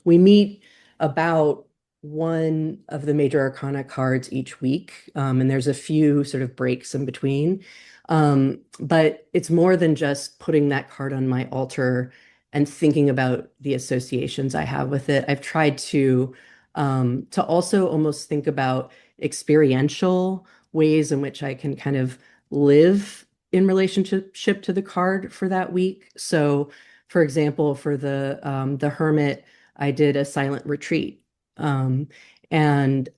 Speaker 3: meet about one of the major arcana cards each week, and there's a few sort of breaks in between. But it's more than just putting that card on my altar and thinking about the associations I have with it. I've tried to also almost think about experiential ways in which I can kind of live in relationship to the card for that week. So, for example, for the Hermit, I did a silent retreat. Um, and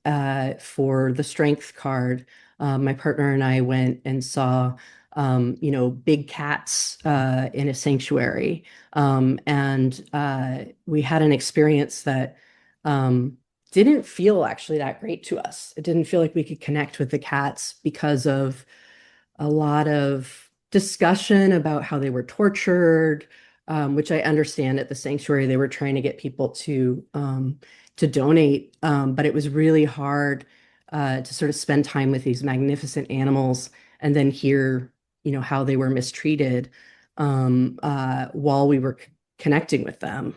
Speaker 3: for the Strength card, my partner and I went and saw big cats in a sanctuary. And we had an experience that didn't feel actually that great to us. It didn't feel like we could connect with the cats because of a lot of discussion about how they were tortured, which I understand at the sanctuary they were trying to get people to donate, but it was really hard to sort of spend time with these magnificent animals and then hear, how they were mistreated while we were connecting with them.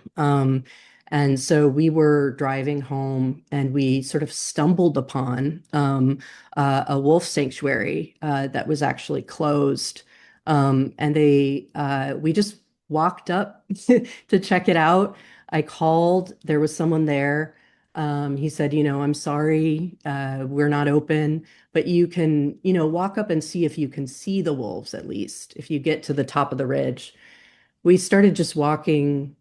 Speaker 3: And so we were driving home and we sort of stumbled upon a wolf sanctuary that was actually closed. And we just walked up to check it out. I called, there was someone there. He said, I'm sorry, we're not open, but you can, walk up and see if you can see the wolves at least, if you get to the top of the ridge. We started just walking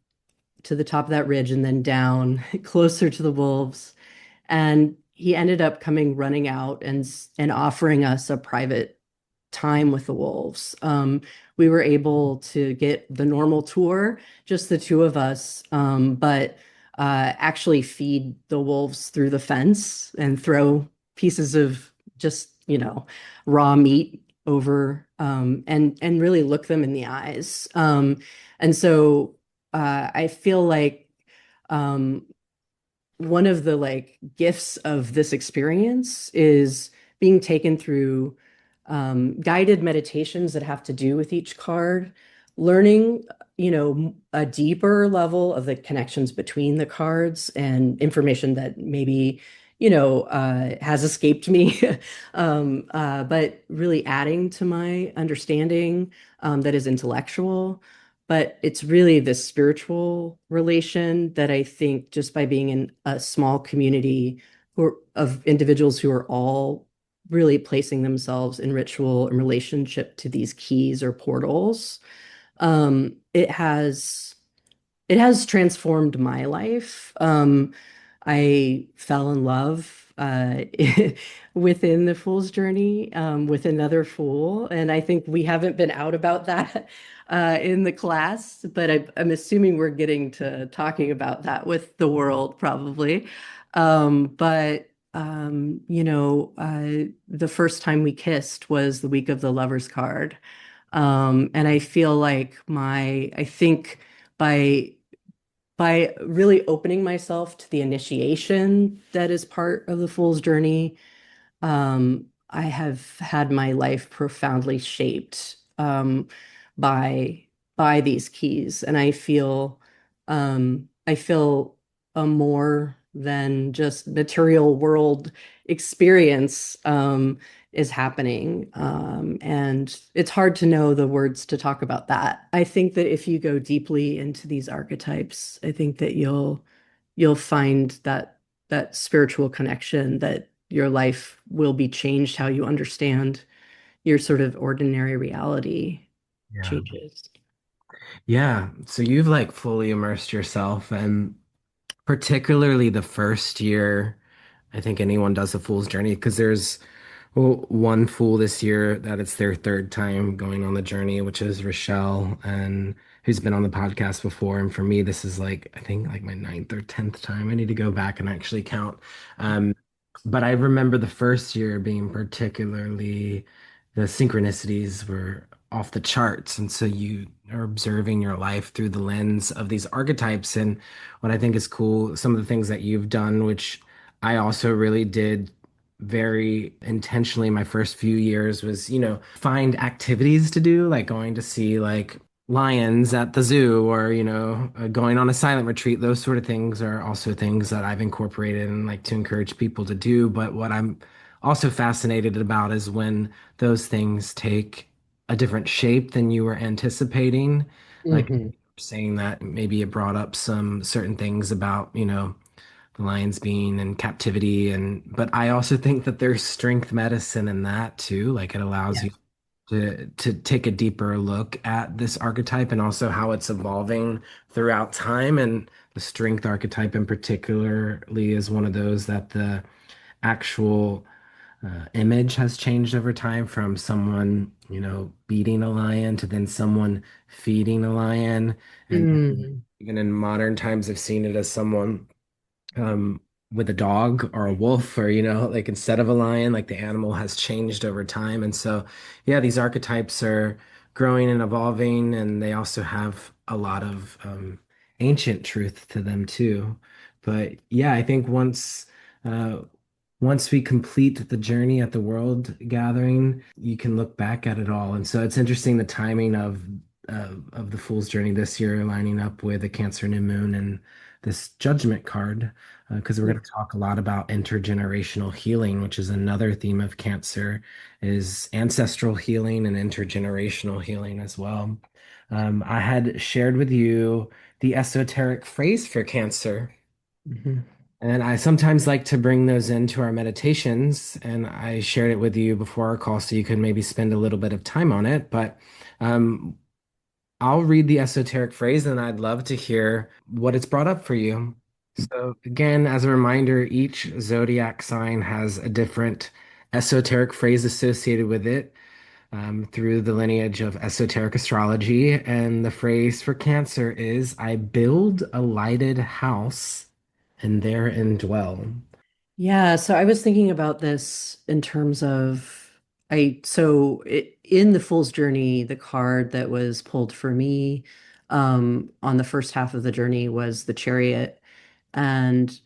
Speaker 3: to the top of that ridge and then down closer to the wolves. And he ended up coming running out and offering us a private time with the wolves. We were able to get the normal tour, just the two of us, but actually feed the wolves through the fence and throw pieces of just, raw meat over and really look them in the eyes. And so I feel like um, one of the like gifts of this experience is being taken through guided meditations that have to do with each card, learning, a deeper level of the connections between the cards and information that maybe, has escaped me, but really adding to my understanding that is intellectual. But it's really this spiritual relation that I think just by being in a small community of individuals who are all really placing themselves in ritual and relationship to these keys or portals, it has transformed my life. I fell in love within the Fool's Journey with another fool, and I think we haven't been out about that in the class, but I'm assuming we're getting to talking about that with the world probably. But the first time we kissed was the week of the Lover's card. And I feel like I think by by really opening myself to the initiation that is part of the fool's journey, I have had my life profoundly shaped by by these keys, and I feel a more than just material world experience is happening, and it's hard to know the words to talk about that. I think that if you go deeply into these archetypes, I think that you'll find that spiritual connection, that your life will be changed, how you understand your sort of ordinary reality
Speaker 1: Yeah.
Speaker 3: changes.
Speaker 1: Yeah. So you've like fully immersed yourself, and particularly the first year, I think anyone does a fool's journey because there's one fool this year that it's their third time going on the journey, which is Rochelle, and who's been on the podcast before. And for me, this is like, I think like my ninth or 10th time. I need to go back and actually count. Um, but I remember the first year being particularly, the synchronicities were off the charts. And so you are observing your life through the lens of these archetypes. And what I think is cool, some of the things that you've done, which I also really did very intentionally my first few years, was, find activities to do, like going to see like lions at the zoo, or, going on a silent retreat. Those sort of things are also things that I've incorporated and like to encourage people to do. But what I'm also fascinated about is when those things take a different shape than you were anticipating. Like
Speaker 3: Hmm.
Speaker 1: saying that maybe it brought up some certain things about, the lions being in captivity, and but I also think that there's strength medicine in that too. Like it allows
Speaker 3: Yeah.
Speaker 1: you to take a deeper look at this archetype and also how it's evolving throughout time. And the strength archetype in particularly is one of those that the actual image has changed over time, from someone, beating a lion to then someone feeding a lion. And
Speaker 3: Mm.
Speaker 1: even in modern times, I've seen it as someone um, with a dog or a wolf, or, like instead of a lion, like the animal has changed over time. And so, yeah, these archetypes are growing and evolving, and they also have a lot of ancient truth to them too. But yeah, I think uh, once we complete the journey at the World Gathering, you can look back at it all. And so it's interesting the timing of the Fool's Journey this year lining up with a Cancer new moon and this Judgment card, because we're going to talk a lot about intergenerational healing, which is another theme of Cancer, is ancestral healing and intergenerational healing as well. I had shared with you the esoteric phrase for Cancer.
Speaker 3: Mhm.
Speaker 1: And I sometimes like to bring those into our meditations, and I shared it with you before our call so you could maybe spend a little bit of time on it. But um, I'll read the esoteric phrase, and I'd love to hear what it's brought up for you. So, again, as a reminder, each zodiac sign has a different esoteric phrase associated with it, through the lineage of esoteric astrology. And the phrase for Cancer is, I build a lighted house and therein dwell.
Speaker 3: Yeah, so I was thinking about this in terms of in the Fool's Journey, the card that was pulled for me on the first half of the journey was the Chariot. And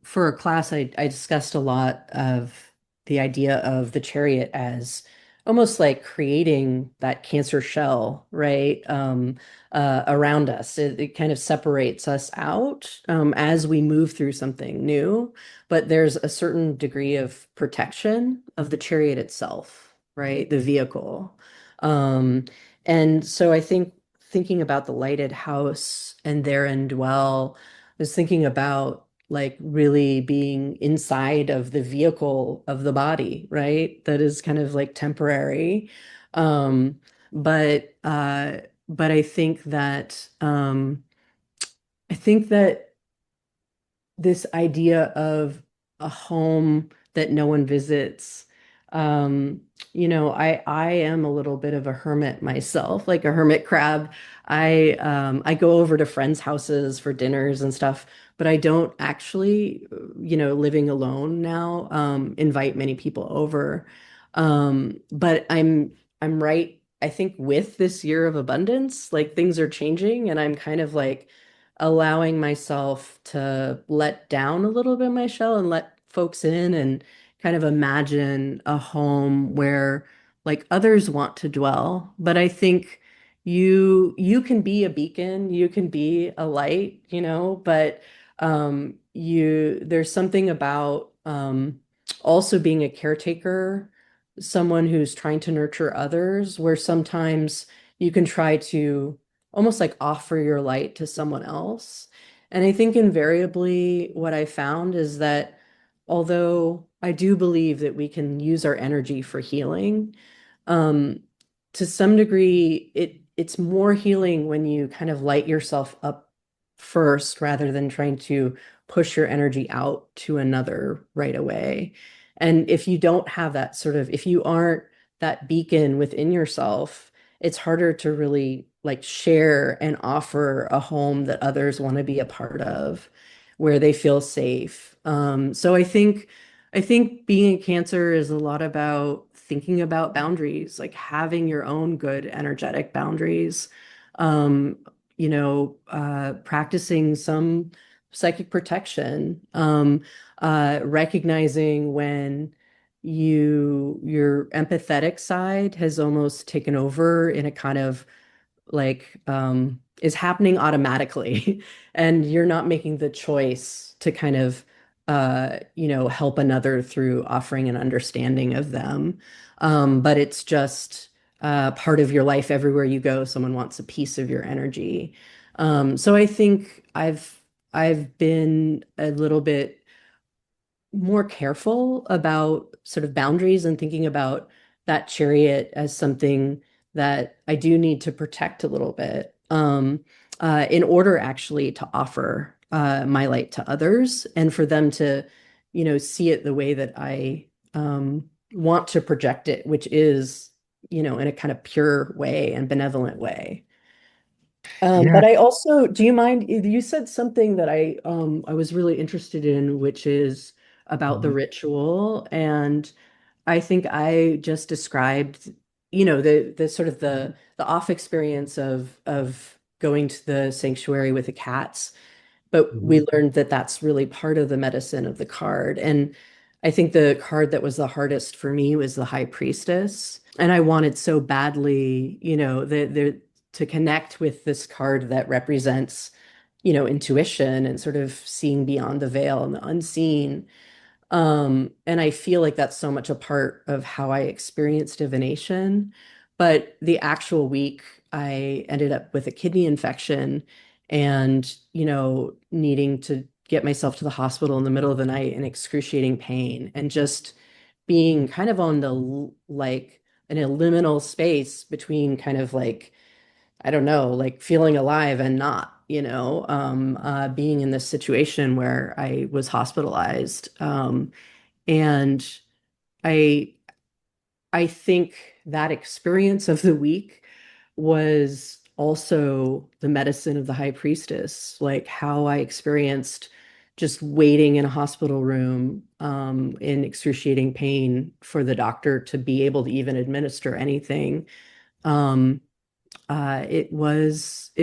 Speaker 3: for a class, I discussed a lot of the idea of the chariot as almost like creating that Cancer shell, right? Around us. It kind of separates us out as we move through something new, but there's a certain degree of protection of the chariot itself, right? The vehicle. Um, and so I think thinking about the lighted house and therein dwell, I was thinking about like really being inside of the vehicle of the body, right? That is kind of like temporary. Um, but uh, but I think that this idea of a home that no one visits. Um, I am a little bit of a hermit myself, like a hermit crab. I go over to friends' houses for dinners and stuff, but I don't actually, living alone now, invite many people over. But I'm right, I think with this year of abundance, like things are changing, and I'm kind of like allowing myself to let down a little bit of my shell and let folks in and kind of imagine a home where like others want to dwell. But I think you can be a beacon, you can be a light, but you there's something about also being a caretaker, someone who's trying to nurture others, where sometimes you can try to almost like offer your light to someone else. And I think invariably what I found is that although I do believe that we can use our energy for healing, um, to some degree, it's more healing when you kind of light yourself up first rather than trying to push your energy out to another right away. And if you don't have that sort of, if you aren't that beacon within yourself, it's harder to really like share and offer a home that others want to be a part of, where they feel safe. So I think being a Cancer is a lot about thinking about boundaries, like having your own good energetic boundaries. Um, Practicing some psychic protection, recognizing when your empathetic side has almost taken over in a kind of like is happening automatically and you're not making the choice to kind of help another through offering an understanding of them. But it's just part of your life. Everywhere you go, someone wants a piece of your energy. So I think I've been a little bit more careful about sort of boundaries and thinking about that chariot as something that I do need to protect a little bit, in order actually to offer my light to others and for them to, see it the way that I want to project it, which is, in a kind of pure way and benevolent way.
Speaker 1: Yeah.
Speaker 3: But I also, do you mind, you said something that I was really interested in, which is about the
Speaker 1: Mhm.
Speaker 3: ritual. And I think I just described, the sort of the off experience of going to the sanctuary with the cats. But we
Speaker 1: Mhm.
Speaker 3: learned that that's really part of the medicine of the card. And I think the card that was the hardest for me was the High Priestess. And I wanted so badly, to connect with this card that represents, intuition and sort of seeing beyond the veil and the unseen. And I feel like that's so much a part of how I experienced divination. But the actual week, I ended up with a kidney infection and, needing to get myself to the hospital in the middle of the night in excruciating pain and just being kind of on the like an liminal space between kind of like, I don't know, like feeling alive and not, being in this situation where I was hospitalized. And I I think that experience of the week was also the medicine of the high priestess, like how I experienced just waiting in a hospital room in excruciating pain for the doctor to be able to even administer anything. Um, it wasn't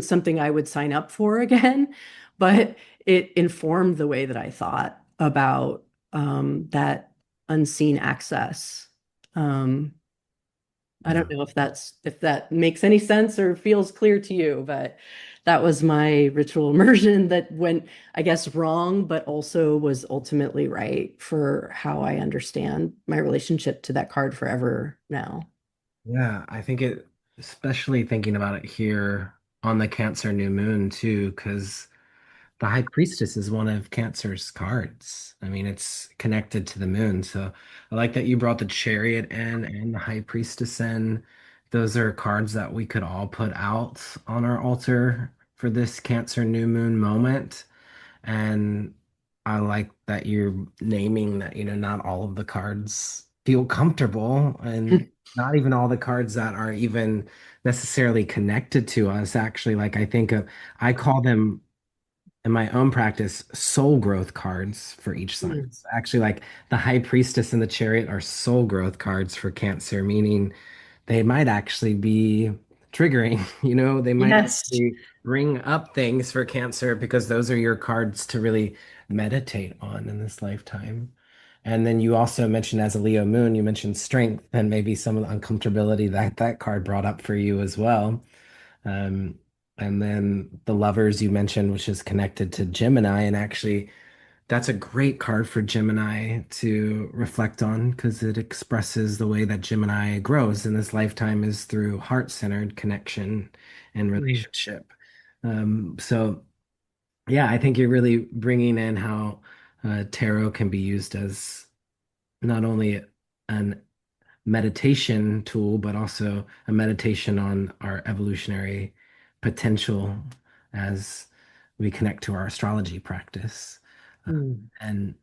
Speaker 3: something I would sign up for again, but it informed the way that I thought about that unseen access. Um, I
Speaker 1: Yeah.
Speaker 3: don't know if that makes any sense or feels clear to you, but that was my ritual immersion that went, I guess, wrong, but also was ultimately right for how I understand my relationship to that card forever now.
Speaker 1: Yeah, I think it, especially thinking about it here on the Cancer new moon too, because the High Priestess is one of Cancer's cards. I mean, it's connected to the moon. So I like that you brought the Chariot in and the High Priestess in. Those are cards that we could all put out on our altar for this Cancer new moon moment. And I like that you're naming that, not all of the cards feel comfortable and not even all the cards that are even necessarily connected to us. Actually, like I call them in my own practice soul growth cards for each sign.
Speaker 3: Mm.
Speaker 1: It's actually, like the High Priestess and the Chariot are soul growth cards for Cancer, meaning they might actually be triggering. They might
Speaker 3: Yes.
Speaker 1: actually bring up things for Cancer because those are your cards to really meditate on in this lifetime. And then you also mentioned as a Leo moon, you mentioned strength and maybe some of the uncomfortability that that card brought up for you as well. Um, and then the lovers you mentioned, which is connected to Gemini, and actually that's a great card for Gemini to reflect on because it expresses the way that Gemini grows in this lifetime is through heart-centered connection and
Speaker 3: Mm.
Speaker 1: relationship. So yeah, I think you're really bringing in how tarot can be used as not only an meditation tool, but also a meditation on our evolutionary potential as we connect to our astrology practice.
Speaker 3: Mm.
Speaker 1: And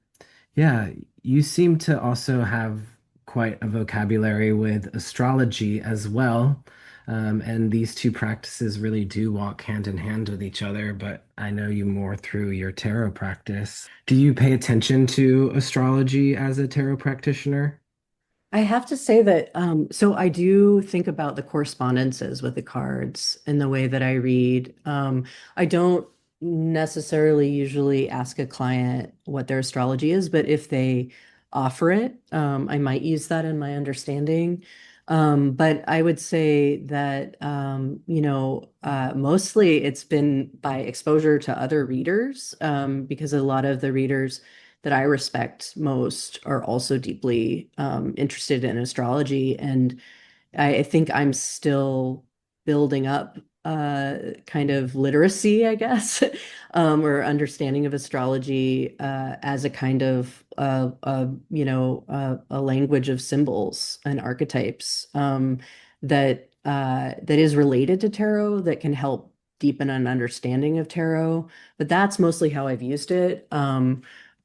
Speaker 1: yeah, you seem to also have quite a vocabulary with astrology as well. And these two practices really do walk hand in hand with each other, but I know you more through your tarot practice. Do you pay attention to astrology as a tarot practitioner?
Speaker 3: I have to say that, so I do think about the correspondences with the cards and the way that I read. I don't necessarily usually ask a client what their astrology is, but if they offer it, I might use that in my understanding. But I would say that, mostly it's been by exposure to other readers, because a lot of the readers that I respect most are also deeply interested in astrology. And I think I'm still building up kind of literacy, I guess, or understanding of astrology as a kind of a language of symbols and archetypes that is related to tarot that can help deepen an understanding of tarot. But that's mostly how I've used it.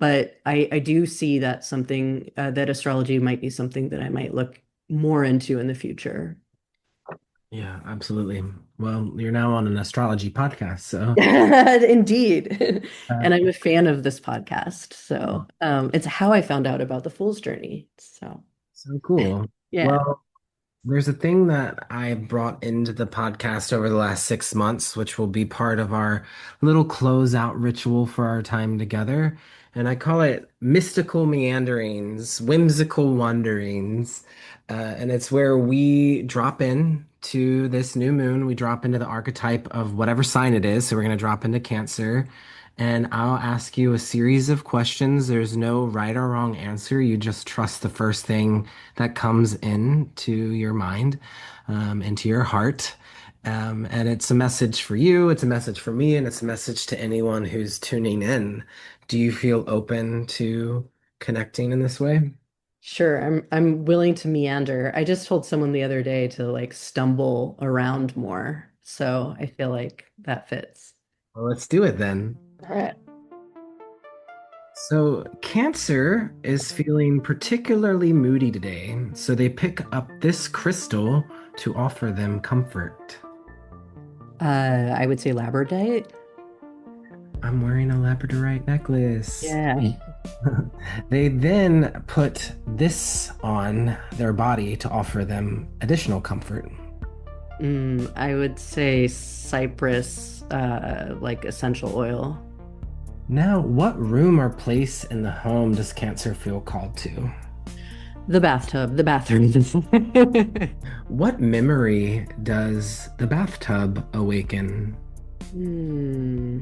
Speaker 3: But I do see that something that astrology might be something that I might look more into in the future.
Speaker 1: Yeah, absolutely. Well, you're now on an astrology podcast, so
Speaker 3: Indeed.
Speaker 1: uh,
Speaker 3: And I'm a fan of this podcast. So it's how I found out about the Fool's Journey. So
Speaker 1: so cool.
Speaker 3: yeah.
Speaker 1: Well, there's a thing that I brought into the podcast over the last 6 months, which will be part of our little closeout ritual for our time together. And I call it mystical meanderings, whimsical wanderings. And it's where we drop in to this new moon. We drop into the archetype of whatever sign it is. So we're going to drop into Cancer. And I'll ask you a series of questions. There's no right or wrong answer. You just trust the first thing that comes into your mind, into your heart. And it's a message for you, it's a message for me, and it's a message to anyone who's tuning in. Do you feel open to connecting in this way?
Speaker 3: Sure, I'm willing to meander. I just told someone the other day to like stumble around more. So I feel like that fits.
Speaker 1: Well, let's do it then.
Speaker 3: All right.
Speaker 1: So, Cancer is feeling particularly moody today, so they pick up this crystal to offer them comfort.
Speaker 3: I would say labradorite.
Speaker 1: I'm wearing a labradorite necklace.
Speaker 3: Yeah.
Speaker 1: They then put this on their body to offer them additional comfort.
Speaker 3: I would say cypress, like essential oil.
Speaker 1: Now, what room or place in the home does Cancer feel called to?
Speaker 3: The bathtub, the bathroom.
Speaker 1: What memory does the bathtub awaken?
Speaker 3: Hmm.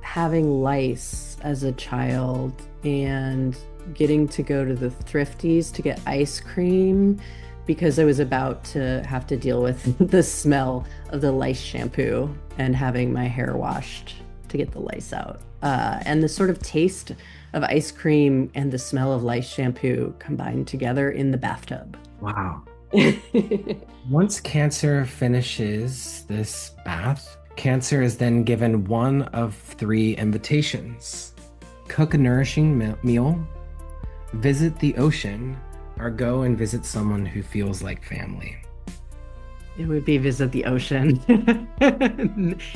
Speaker 3: Having lice as a child and getting to go to the Thrifties to get ice cream because I was about to have to deal with the smell of the lice shampoo and having my hair washed to get the lice out. And the sort of taste of ice cream and the smell of lice shampoo combined together in the bathtub.
Speaker 1: Wow. Once Cancer finishes this bath, Cancer is then given one of three invitations: cook a nourishing meal, visit the ocean, or go and visit someone who feels like family.
Speaker 3: It would be visit the ocean.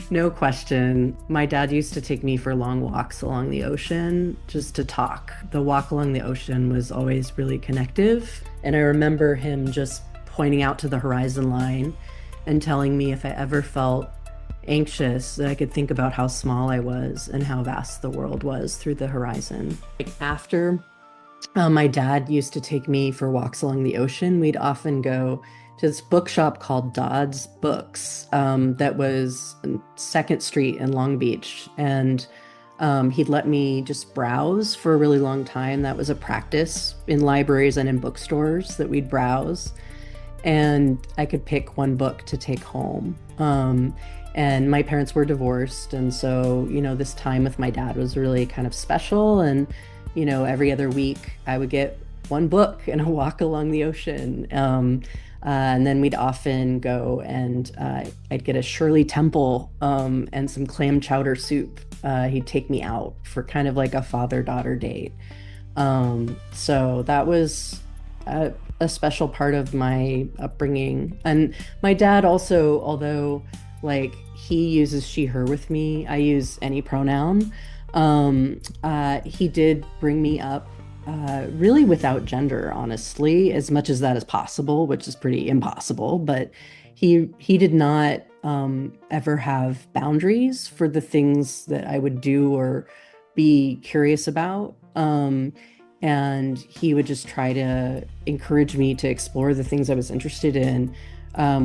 Speaker 3: No question. My dad used to take me for long walks along the ocean just to talk. The walk along the ocean was always really connective. And I remember him just pointing out to the horizon line and telling me if I ever felt anxious that I could think about how small I was and how vast the world was through the horizon. Like after my dad used to take me for walks along the ocean, we'd often go to this bookshop called Dodd's Books, that was on Second Street in Long Beach. And he'd let me just browse for a really long time. That was a practice in libraries and in bookstores that we'd browse. And I could pick one book to take home. And my parents were divorced. And so, this time with my dad was really kind of special. And, every other week I would get one book and a walk along the ocean. And then we'd often go and I'd get a Shirley Temple and some clam chowder soup. He'd take me out for kind of like a father-daughter date. So that was a special part of my upbringing. And my dad also, although like he uses she, her with me, I use any pronoun. He did bring me up really without gender, honestly, as much as that is possible, which is pretty impossible. But he did not ever have boundaries for the things that I would do or be curious about. And he would just try to encourage me to explore the things I was interested in,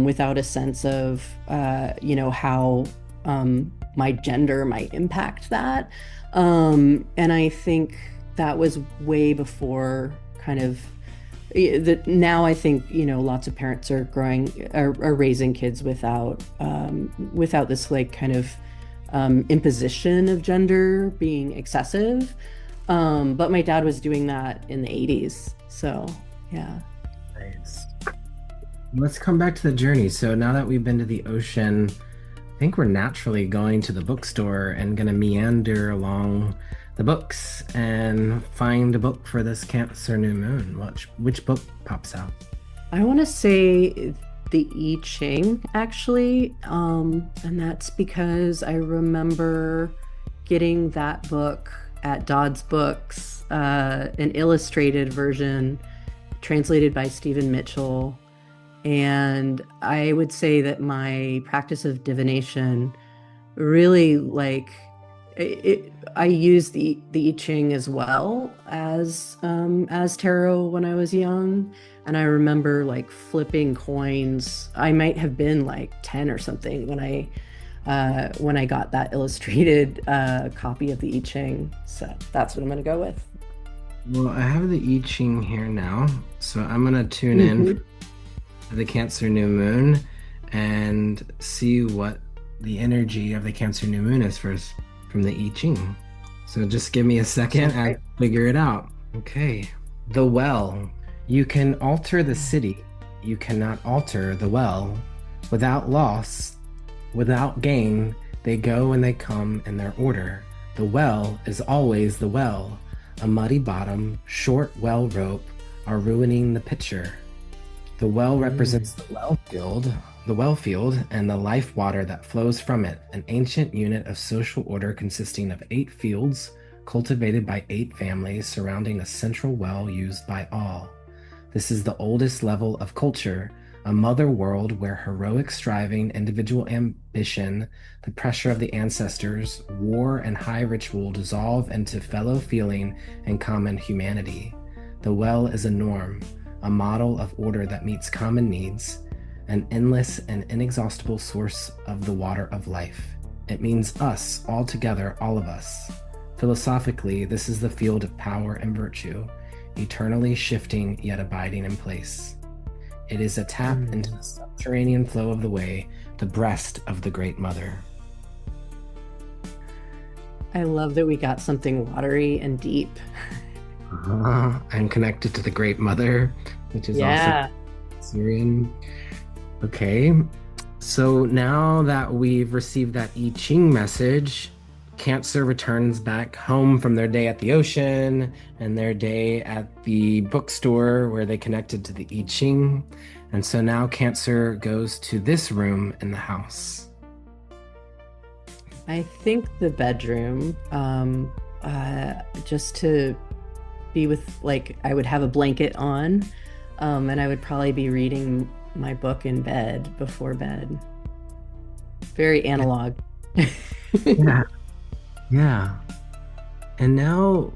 Speaker 3: without a sense of, how my gender might impact that. And I think that was way before kind of that. Now I think, lots of parents are raising kids without this like kind of imposition of gender being excessive. But my dad was doing that in the 80s. So, yeah.
Speaker 1: Nice. Let's come back to the journey. So now that we've been to the ocean, I think we're naturally going to the bookstore and going to meander along the books and find a book for this Cancer new moon. Which book pops out?
Speaker 3: I want to say the I Ching, actually. And that's because I remember getting that book at Dodd's Books, an illustrated version translated by Stephen Mitchell. And I would say that my practice of divination really I used the I Ching as well as tarot when I was young. And I remember like flipping coins. I might have been like 10 or something when I got that illustrated copy of the I Ching. So that's what I'm going to go with.
Speaker 1: Well, I have the I Ching here now, so I'm going to tune in for the Cancer new moon and see what the energy of the Cancer new moon is first from the I Ching. So just give me a second, I figure it out. Okay. The well. You can alter the city. You cannot alter the well. Without loss, without gain, they go and they come in their order. The well is always the well. A muddy bottom, short well rope are ruining the pitcher. The well represents the well field, and the life water that flows from it, an ancient unit of social order consisting of 8 fields, cultivated by 8 families surrounding a central well used by all. This is the oldest level of culture, a mother world where heroic striving, individual ambition, the pressure of the ancestors, war, and high ritual dissolve into fellow feeling and common humanity. The well is a norm, a model of order that meets common needs, an endless and inexhaustible source of the water of life. It means us, all together, all of us. Philosophically, this is the field of power and virtue, eternally shifting yet abiding in place. It is a tap into the subterranean flow of the way, the breast of the Great Mother.
Speaker 3: I love that we got something watery and deep.
Speaker 1: I'm connected to the Great Mother, which is also Syrian. Okay, so now that we've received that I Ching message, Cancer returns back home from their day at the ocean and their day at the bookstore where they connected to the I Ching. And so now Cancer goes to this room in the house.
Speaker 3: I think the bedroom, just to be with, like, I would have a blanket on, and I would probably be reading my book in bed before bed. Very analog.
Speaker 1: Yeah. Yeah. And now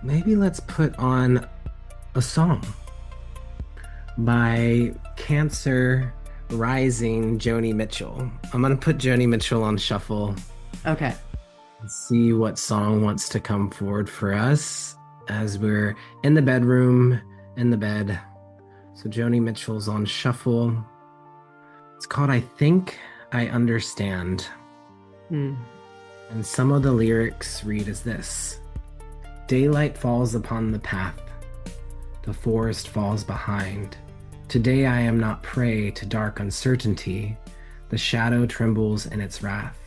Speaker 1: maybe let's put on a song by Cancer Rising Joni Mitchell. I'm going to put Joni Mitchell on shuffle
Speaker 3: Okay.
Speaker 1: and see what song wants to come forward for us as we're in the bedroom, in the bed. So Joni Mitchell's on shuffle. It's called I Think I Understand.
Speaker 3: Hmm.
Speaker 1: And some of the lyrics read as this: Daylight falls upon the path, the forest falls behind. Today I am not prey to dark uncertainty, the shadow trembles in its wrath.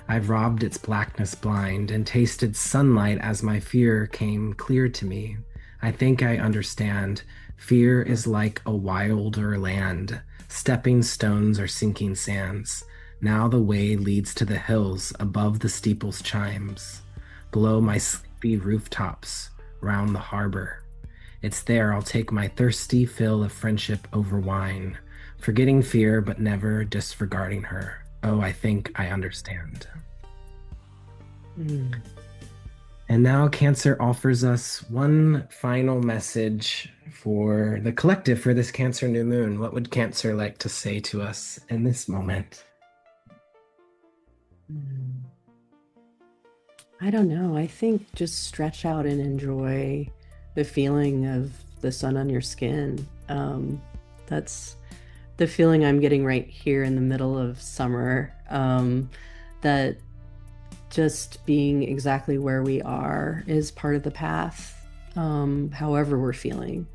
Speaker 1: I've robbed its blackness blind and tasted sunlight as my fear came clear to me. I think I understand. Fear is like a wilder land. Stepping stones are sinking sands. Now the way leads to the hills above the steeple's chimes. Below my sleepy rooftops, round the harbor. It's there I'll take my thirsty fill of friendship over wine, forgetting fear but never disregarding her. Oh, I think I understand.
Speaker 3: Hmm.
Speaker 1: And now Cancer offers us one final message for the collective for this Cancer new moon. What would Cancer like to say to us in this moment?
Speaker 3: Hmm. I don't know. I think just stretch out and enjoy the feeling of the sun on your skin. That's the feeling I'm getting right here in the middle of summer. That just being exactly where we are is part of the path, however we're feeling.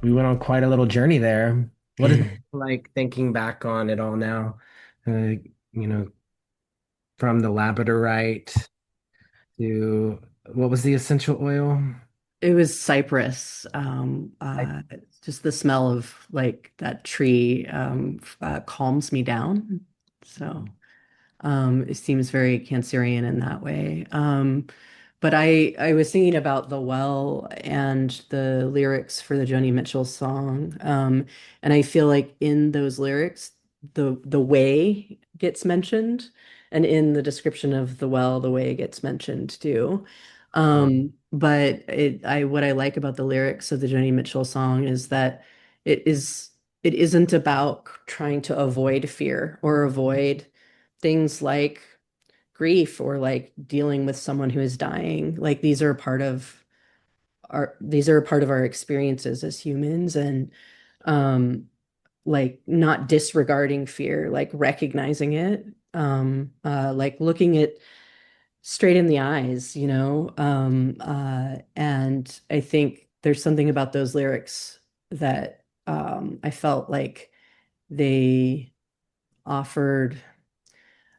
Speaker 1: We went on quite a little journey there. What is it like thinking back on it all now? You know, from the labradorite to what was the essential oil?
Speaker 3: It was cypress.
Speaker 1: I,
Speaker 3: Just the smell of like that tree calms me down. So it seems very Cancerian in that way. But I was thinking about the well and the lyrics for the Joni Mitchell song. And I feel like in those lyrics, the way gets mentioned, and in the description of the well, the way gets mentioned too. But what I like about the lyrics of the Joni Mitchell song is that it is it isn't about trying to avoid fear or avoid things like grief or like dealing with someone who is dying. Like these are a part of our experiences as humans, and um like not disregarding fear, like recognizing it, like looking it straight in the eyes, and I think there's something about those lyrics that I felt like they offered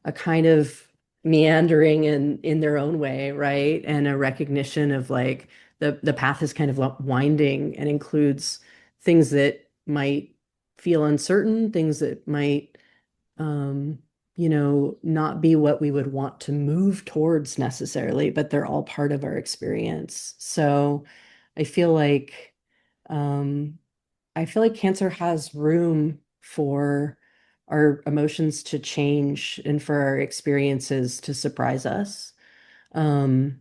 Speaker 3: a kind of meandering in their own way, right? And a recognition of like the path is kind of winding and includes things that might feel uncertain, things that might um, not be what we would want to move towards necessarily, but they're all part of our experience. So I feel like um, I feel like Cancer has room for our emotions to change and for our experiences to surprise us. Um,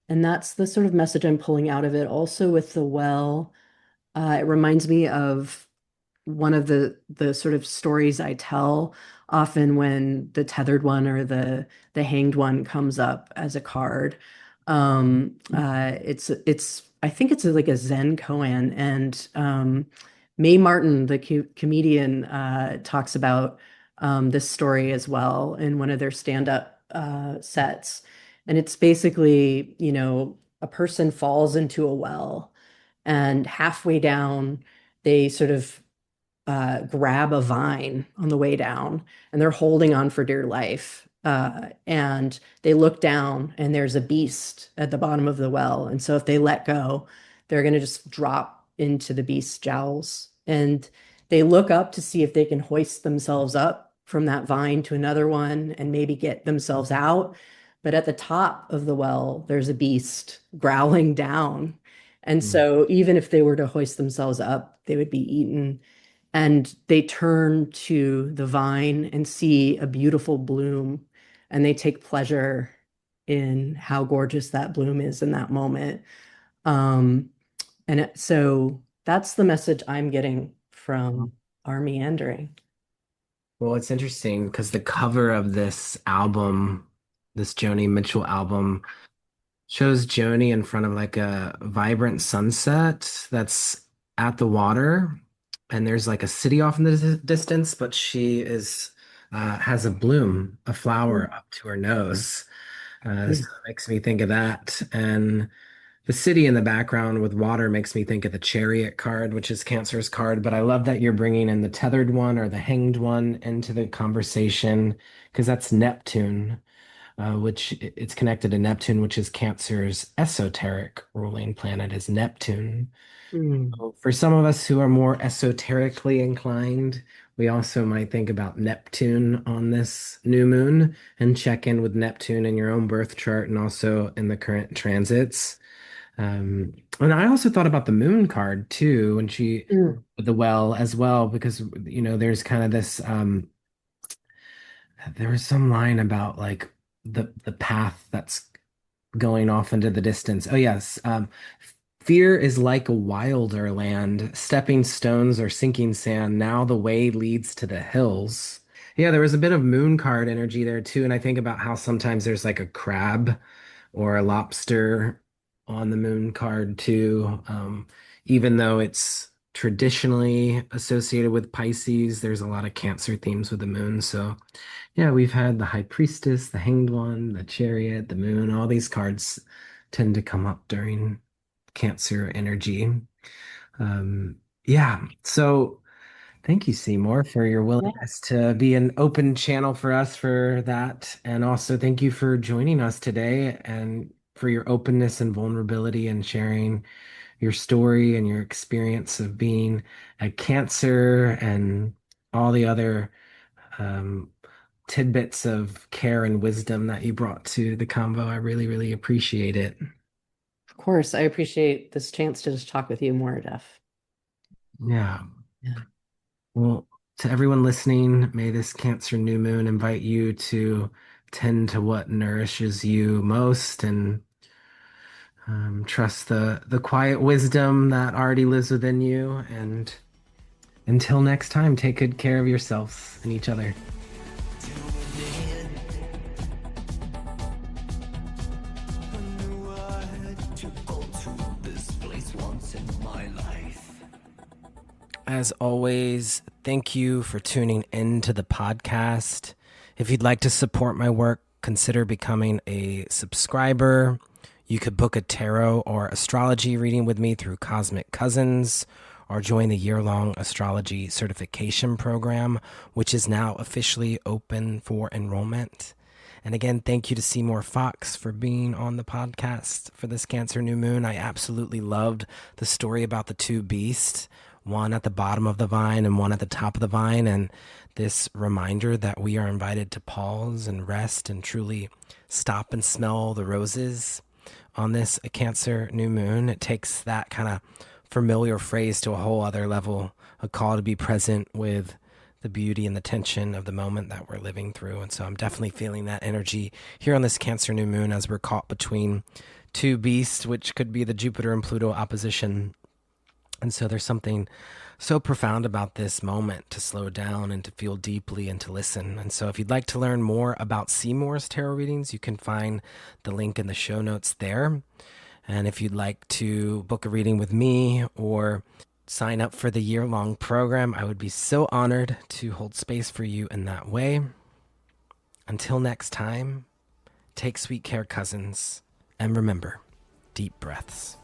Speaker 3: and that's the sort of message I'm pulling out of it. Also with the well, it reminds me of one of the sort of stories I tell often when the tethered one or the hanged one comes up as a card. It's I think it's like a Zen koan, and Mae Martin, the comedian, talks about this story as well in one of their stand-up sets, and it's basically, a person falls into a well, and halfway down, they sort of grab a vine on the way down, and they're holding on for dear life. And they look down and there's a beast at the bottom of the well. And so if they let go, they're going to just drop into the beast's jowls. And they look up to see if they can hoist themselves up from that vine to another one and maybe get themselves out. but at the top of the well, there's a beast growling down. And
Speaker 1: Mm.
Speaker 3: so even if they were to hoist themselves up, they would be eaten. And they turn to the vine and see a beautiful bloom, and they take pleasure in how gorgeous that bloom is in that moment. Um, so that's the message I'm getting from our meandering.
Speaker 1: Well, it's interesting because the cover of this album, this Joni Mitchell album, shows Joni in front of like a vibrant sunset that's at the water, and there's like a city off in the distance, but she is has a bloom, a flower up to her nose. So it makes me think of that, and the city in the background with water makes me think of the Chariot card, which is Cancer's card. But I love that you're bringing in the tethered one or the hanged one into the conversation because that's Neptune, which it's connected to Neptune, which is Cancer's esoteric ruling planet, is Neptune.
Speaker 3: Mm.
Speaker 1: So for some of us who are more esoterically inclined, we also might think about Neptune on this new moon and check in with Neptune in your own birth chart and also in the current transits. And I also thought about the moon card too, when she
Speaker 3: Mm.
Speaker 1: with the well as well, because there's kind of this there was some line about like the path that's going off into the distance. Oh yes. Fear is like a wilder land, stepping stones or sinking sand. Now the way leads to the hills. Yeah, there was a bit of moon card energy there too. And I think about how sometimes there's like a crab or a lobster on the moon card too. Even though it's traditionally associated with Pisces, there's a lot of Cancer themes with the moon. So yeah, we've had the High Priestess, the Hanged One, the Chariot, the Moon. All these cards tend to come up during Cancer energy. Yeah, so thank you, Seymour, for your
Speaker 3: Yeah.
Speaker 1: willingness to be an open channel for us for that. And also thank you for joining us today and for your openness and vulnerability and sharing your story and your experience of being a Cancer and all the other um, tidbits of care and wisdom that you brought to the convo. I really, really appreciate it.
Speaker 3: Of course, I appreciate this chance to just talk with you more, Jeff.
Speaker 1: Yeah.
Speaker 3: Yeah.
Speaker 1: Well, to everyone listening, may this Cancer new moon invite you to tend to what nourishes you most and trust the quiet wisdom that already lives within you. And until next time, take good care of yourselves and each other.
Speaker 2: I knew I had to go to this place once in my life.
Speaker 1: As always, thank you for tuning into the podcast. If you'd like to support my work, consider becoming a subscriber. You could book a tarot or astrology reading with me through Cosmic Cousins or join the year-long astrology certification program, which is now officially open for enrollment. And again, thank you to Seymour Fox for being on the podcast for this Cancer new moon. I absolutely loved the story about the two beasts, one at the bottom of the vine and one at the top of the vine. And this reminder that we are invited to pause and rest and truly stop and smell the roses on this Cancer new moon. It takes that kind of familiar phrase to a whole other level, a call to be present with the beauty and the tension of the moment that we're living through. And so I'm definitely feeling that energy here on this Cancer new moon as we're caught between two beasts, which could be the Jupiter and Pluto opposition. And so there's something so profound about this moment to slow down and to feel deeply and to listen. And so if you'd like to learn more about Seymour's tarot readings, you can find the link in the show notes there. And if you'd like to book a reading with me or sign up for the year-long program, I would be so honored to hold space for you in that way. Until next time, take sweet care, cousins, and remember, deep breaths.